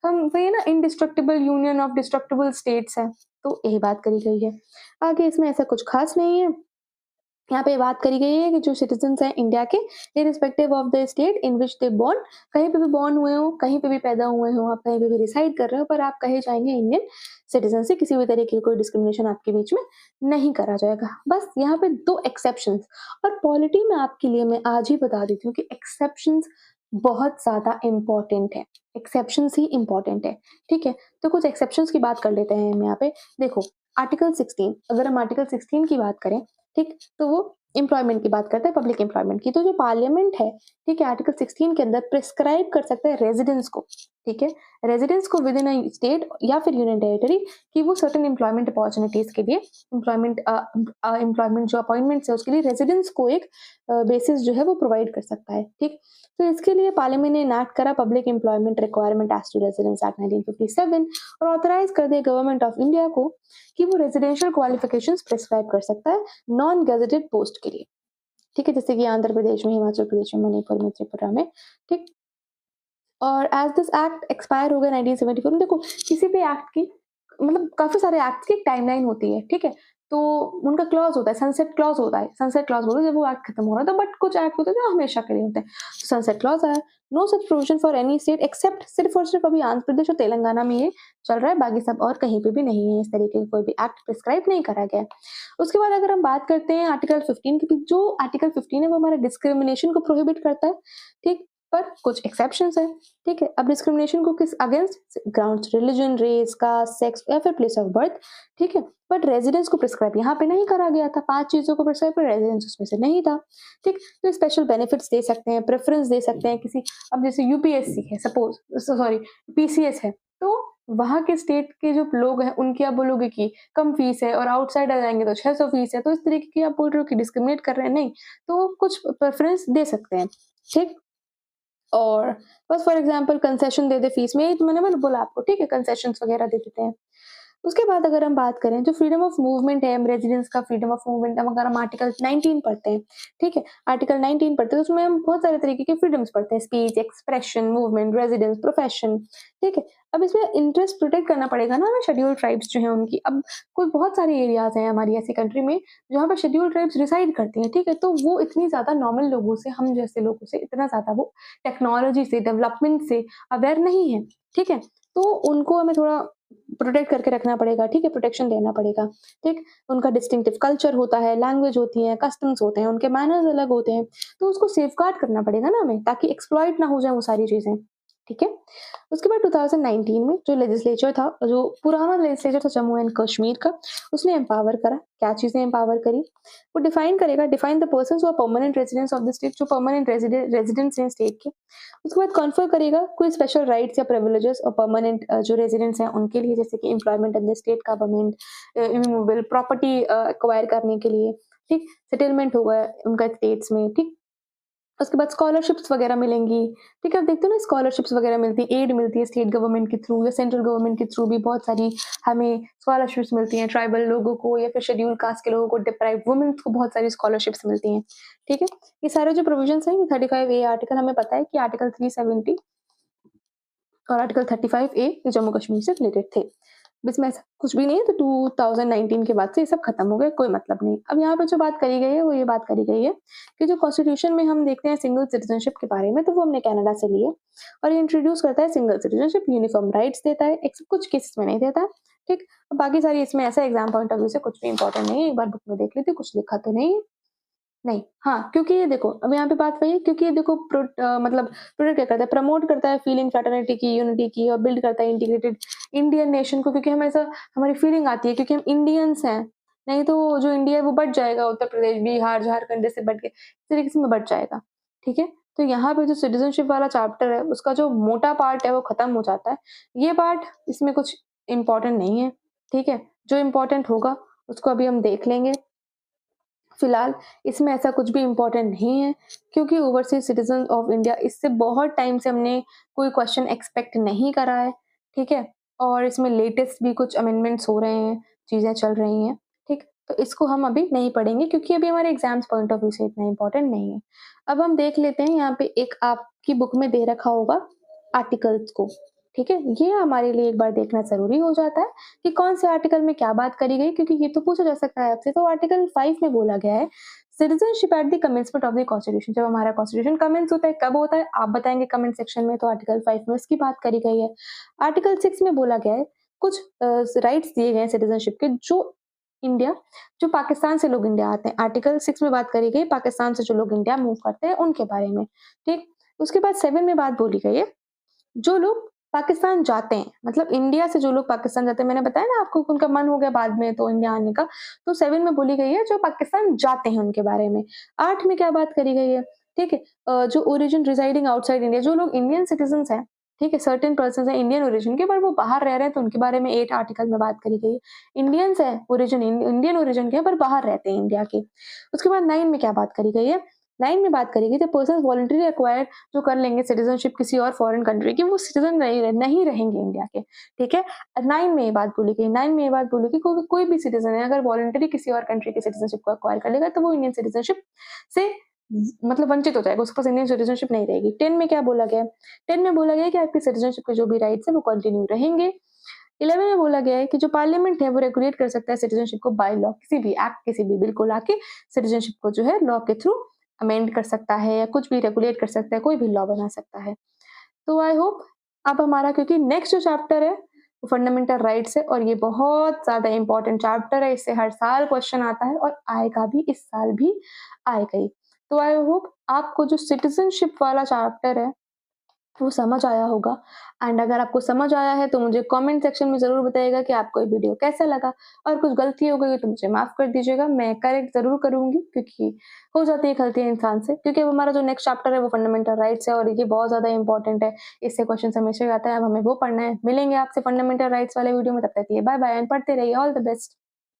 हम वही ना indestructible union of destructible states है, तो यही बात करी गई है। आगे इसमें ऐसा कुछ खास नहीं है। यहाँ पे बात करी गई है कि जो सिटीजन्स हैं इंडिया के irrespective of the state in which they born, कहीं पे भी बोर्न हुए हो, कहीं पे भी पैदा हुए हो, आप कहीं पे भी रिसाइड कर रहे हो, पर आप कहे जाएँगे इंडियन सिटीजन से किसी भी तरीके की कोई डिस्क्रिमिनेशन आपके बीच में नहीं करा जाएगा। बस यहाँ पे 2 एक्सेप्शंस और पॉलिटी में आपके लिए मैं आज ही बता देती हूँ कि एक्सेप्शंस बहुत ज़्यादा इम्पोर्टेंट है। एक्सेप्शंस ही इम्पोर्टेंट है, ठीक है? तो कुछ एक्सेप्शंस की बात कर लेते हैं हम यहाँ पे। देखो, आर्टिकल 16 अगर हम आर्टिकल 16 की बात करें, ठीक? तो वो एम्प्लॉयमेंट की बात करता है, पब्लिक एम्प्लॉयमेंट की। तो जो पार्लियामेंट है, ठीक है, आर्टिकल 16 के अंदर प्रिस्क्राइब कर सकता है रेज़िडेंस को, ठीक है? रेज़िडेंस को विदिन अ स्टेट या फिर यूनियन टेरिटरी कि वो सर्टेन एम्प्लॉयमेंट अपॉर्च्युनिटीज़ के लिए एम्प्लॉयमेंट जो अपॉइंटमेंट्स है उसके लिए रेज़िडेंस को एक बेसिस जो है वो प्रोवाइड कर सकता है, ठीक? तो इसके लिए पार्लियामेंट ने एनैक्ट करा public employment requirement as to residence act 1957 और ऑथराइज़ कर दिया गवर्नमेंट ऑफ इंडिया को कि वो रेजिडेंशियल क्वालिफिकेशंस प्रिस्क्राइब कर सकता है नॉन गेजेटेड पोस्ट के लिए, ठीक है? जैसे कि आंध्र प्रदेश में, हिमाचल प्रदेश में, मणिपुर में, त्रिपुरा में, ठीक? और एज़ दिस एक्ट एक्सपायर हो गया 1974 में, देखो किसी भी एक्ट की मतलब काफ़ी सारे एक्ट्स की एक टाइमलाइन होती है, ठीक है? तो उनका क्लॉज़ होता है, सनसेट क्लॉज़ होता है। सनसेट क्लॉज़ बोलो जब वो एक्ट खत्म हो रहा था, बट कुछ एक्ट होते हैं जो हमेशा के लिए होते हैं। सनसेट क्लॉज़ आया, no such provision for any state except सिर्फ़ और सिर्फ़ अभी आंध्र प्रदेश और तेलंगाना में ये चल रहा है, बाकी सब और कहीं पे भी नहीं है, इस तरीके का कोई भी एक्ट प्रिस्क्राइब नहीं करा गया है। उसके बाद अगर हम बात करते हैं आर्टिकल 15 की, जो आर्टिकल 15 है वो हमारा डिस्क्रिमिनेशन को प्रोहिबिट करता है, ठीक? पर कुछ एक्सेप्शंस हैं, ठीक है? अब डिस्क्रिमिनेशन को किस against grounds religion, race, caste, sex या फिर प्लेस ऑफ बर्थ, ठीक है? बट रेजिडेंस को प्रिस्क्राइब यहाँ पे नहीं करा गया था, 5 चीज़ों को प्रिस्क्राइब पर रेजिडेंस उसमें से नहीं था, ठीक? तो स्पेशल बेनिफिट्स दे सकते हैं, प्रेफ़रेंस दे सकते हैं किसी अब जैसे यूपीएससी है सपोज़ सॉरी पीसीएस है, तो वहाँ के स्टेट के जो लोग हैं उनकी आप बोलोगे कि कम फीस है और आउटसाइड आ जाएँगे तो 600 फीस है, तो इस तरीके की आप बोल रहे हो कि डिस्क्रिमिनेट कर रहे हैं, नहीं। तो कुछ प्रेफ़रेंस दे सकते हैं, ठीक? और बस for example concession they they fees में, तो मैंने बोला आपको, ठीक है? कंसेशंस वगैरह दे देते हैं। उसके बाद अगर हम बात करें जो फ्रीडम ऑफ मूवमेंट है, रेजिडेंस का फ्रीडम ऑफ मूवमेंट अगर हम आर्टिकल 19 पढ़ते हैं, ठीक है? आर्टिकल 19 पढ़ते हैं तो उसमें हम बहुत सारे तरीके के फ्रीडम्स पढ़ते हैं, speech, expression, movement, residence, profession, ठीक है? अब इसमें इंटरेस्ट प्रोटेक्ट करना पड़ेगा ना हमें शेड्यूल्ड ट्राइब्स जो हैं उनकी। अब कोई बहुत सारे एरियाज़ हैं हमारी ऐसी कंट्री में जहाँ पे शेड्यूल्ड ट्राइब्स रिसाइड करती हैं, ठीक है? तो वो इतनी ज़्यादा नॉर्मल लोगों से, हम जैसे लोगों से इतना ज़्यादा वो टेक्नोलॉजी से, डेवलपमेंट से अवेयर नहीं है, ठीक है? तो उनको हमें थोड़ा प्रोटेक्ट करके रखना पड़ेगा, ठीक है? प्रोटेक्शन देना पड़ेगा, ठीक? उनका डिस्टिंक्टिव कल्चर होता है, लैंग्वेज होती है, कस्टम्स होते हैं, उनके मैनर्स अलग होते हैं, तो उसको सेफगार्ड करना पड़ेगा ना हमें ताकि एक्सप्लॉइट ना हो जाए वो सारी चीज़ें, ठीक है। उसके बाद 2019 में जो लेजिस्लेचर था, जो पुराना लेजिस्लेचर था जम्मू एंड कश्मीर का, उसने एम्पावर करा। क्या चीज़ें एम्पावर करी? वो डिफाइन करेगा, define the persons who are permanent residents of the state, जो परमानेंट रेजिडेंट्स हैं स्टेट के। उसके बाद कॉन्फर करेगा कोई स्पेशल राइट्स या प्रिविलेजेस और परमानेंट जो रेजिडेंट्स हैं उनके लिए, जैसे कि employment in the state, government, immovable property acquire करने के लिए, ठीक, सेटलमेंट होगा उनका स्टेट्स में, ठीक। उसके बाद स्कॉलरशिप्स वगैरह मिलेंगी, ठीक है। आप देखते हो ना, स्कॉलरशिप्स वगैरह मिलती है, एड मिलती है स्टेट गवर्नमेंट के थ्रू या सेंट्रल गवर्नमेंट के थ्रू भी बहुत सारी हमें स्कॉलरशिप्स मिलती हैं। ट्राइबल लोगों को या फिर शेड्यूल कास्ट के लोगों को, डिप्राइव्ड वुमेन्स को बहुत सारी स्कॉलरशिप्स मिलती हैं, ठीक है। ये सारे जो प्रोविजंस हैं, 35A आर्टिकल, हमें पता है कि आर्टिकल 370 और आर्टिकल 35A ये जम्मू कश्मीर से रिलेटेड थे। अब इसमें ऐसा कुछ भी नहीं है, तो 2019 के बाद से ये सब खत्म हो गए, कोई मतलब नहीं। अब यहाँ पे जो बात करी गई है वो ये बात करी गई है कि जो कॉन्स्टिट्यूशन में हम देखते हैं सिंगल सिटीजनशिप के बारे में, तो वो हमने कनाडा से लिए और ये इंट्रोड्यूस करता है सिंगल सिटीजनशिप, यूनिफॉर्म राइट्स देता है, कुछ केसेस में नहीं देता है, ठीक। अब बाकी सारी इसमें ऐसा एग्जाम पॉइंट ऑफ व्यू से कुछ भी इंपॉर्टेंट नहीं है, एक बार बुक में देख लेते, कुछ लिखा तो नहीं है। नहीं, हाँ, क्योंकि ये देखो, अब यहाँ पे बात वही है, क्योंकि ये देखो मतलब प्रोटेक्ट क्या करता है, प्रमोट करता है फीलिंग फ्रेटर्निटी की, यूनिटी की, और बिल्ड करता है इंटीग्रेटेड इंडियन नेशन को, क्योंकि हमें ऐसा हमारी फीलिंग आती है क्योंकि हम इंडियंस हैं। नहीं तो जो इंडिया है वो बँट जाएगा, उत्तर प्रदेश, बिहार, झारखंड जैसे बँट के, इस तरीके से में बँट जाएगा, ठीक है? तो यहाँ पे जो सिटीज़नशिप वाला चैप्टर है, उसका जो मोटा पार्ट है वो खत्म हो जाता है। ये पार्ट इसमें कुछ इम्पोर्टेंट नहीं है, ठीक है? जो इम्पोर्टेंट होगा उसको अभी हम देख लेंगे। फिलहाल इसमें ऐसा कुछ भी इम्पोर्टेंट नहीं है, क्योंकि ओवरसीज़ सिटीज़न ऑफ इंडिया, इससे बहुत टाइम से हमने कोई क्वेश्चन एक्सपेक्ट नहीं करा है, ठीक है? और इसमें लेटेस्ट भी कुछ अमेंडमेंट्स हो रहे हैं, चीज़ें चल रही हैं, ठीक? तो इसको हम अभी नहीं पढ़ेंगे, क्योंकि अभी हमारे एग्ज़ाम्स पॉइंट ऑफ व्यू से इतना इम्पोर्टेंट नहीं है। अब हम देख लेते हैं, यहाँ पे एक आपकी बुक में दे रखा होगा आर्टिकल्स को, ठीक है? ये हमारे लिए एक बार देखना ज़रूरी हो जाता है कि कौन से आर्टिकल में क्या बात करी गई, क्योंकि ये तो पूछा जा सकता है आपसे। तो आर्टिकल 5 में बोला गया है, citizenship at the commencement of the constitution. जब हमारा कॉन्स्टिट्यूशन कमेंस होता है, कब होता है, आप बताएंगे कमेंट सेक्शन में। तो आर्टिकल 5 में उसकी बात करी गई है। आर्टिकल 6 में बोला गया है, कुछ राइट्स दिए गए हैं सिटीजनशिप के, जो पाकिस्तान से लोग इंडिया आते हैं। आर्टिकल 6 में बात करी गई पाकिस्तान से जो लोग इंडिया मूव करते हैं उनके बारे में, ठीक। उसके बाद 7 में बात बोली गई है, जो लोग पाकिस्तान जाते हैं, मतलब इंडिया से जो लोग पाकिस्तान जाते हैं, मैंने बताया ना आपको कि उनका मन हो गया बाद में तो इंडिया आने का, तो 7 में बोली गई है जो पाकिस्तान जाते हैं उनके बारे में। 8 में क्या बात करी गई है, ठीक है? जो ओरिजिन रिसाइडिंग आउटसाइड इंडिया, जो लोग इंडियन सिटीजन्स हैं, ठीक है? सर्टेन पर्सन्स हैं इंडियन ओरिजिन के, पर वो बाहर रह रहे हैं, तो उनके बारे में 8 आर्टिकल में बात करी गई है। इंडियंस हैं ओरिजिन, इंडियन ओरिजिन के हैं, पर बाहर रहते हैं इंडिया के। उसके बाद 9 में क्या बात करी गई है, 9 में बात करी गई द पर्सन्स वॉलंटरी एक्वायर, जो कर लेंगे सिटीजनशिप किसी और फॉरेन कंट्री की, वो सिटीजन नहीं रहेंगे इंडिया के, ठीक है। 9 में ये बात बोली गई, 9 में ये बात बोली कि कोई भी सिटीजन है अगर वॉलंटरी किसी और कंट्री की सिटीजनशिप को एक्वायर कर लेगा, तो वो इंडियन सिटीजनशिप से मतलब वंचित हो जाएगा, उसके पास इंडियन सिटीजनशिप नहीं रहेगी। 10 में क्या बोला गया है, 10 में बोला गया है कि आपकी सिटीजनशिप के जो भी राइट्स है वो कंटिन्यू रहेंगे। 11 में बोला गया है कि जो पार्लियामेंट है वो रेगुलेट कर सकता है सिटीजनशिप को बाय लॉ, किसी भी एक्ट, किसी भी बिल को लाके सिटीजनशिप को जो है लॉ के थ्रू अमेंड कर सकता है, या कुछ भी रेगुलेट कर सकता है, कोई भी लॉ बना सकता है। तो आई होप अब हमारा, क्योंकि नेक्स्ट जो चैप्टर है वो फंडामेंटल राइट्स है, और ये बहुत ज़्यादा इंपॉर्टेंट चैप्टर है, इससे हर साल क्वेश्चन आता है और आएगा भी, इस साल भी आएगा ही। तो आई होप आपको जो सिटीजनशिप वाला चैप्टर है वो समझ आया होगा। एंड अगर आपको समझ आया है तो मुझे कमेंट सेक्शन में ज़रूर बताइएगा कि आपको ये वीडियो कैसा लगा, और कुछ गलती हो गई तो मुझे माफ़ कर दीजिएगा, मैं करेक्ट ज़रूर करूँगी, क्योंकि हो जाती है गलतियाँ इंसान से। क्योंकि अब हमारा जो नेक्स्ट चैप्टर है वो फंडामेंटल राइट्स है, और ये बहुत ज़्यादा इंपॉर्टेंट है, इससे क्वेश्चन हमेशा ही आता है, अब हमें वो पढ़ना है। मिलेंगे आपसे फंडामेंटल राइट्स वाले वीडियो में, तब तक के लिए बाय बाय एंड पढ़ते रहिए। All the best.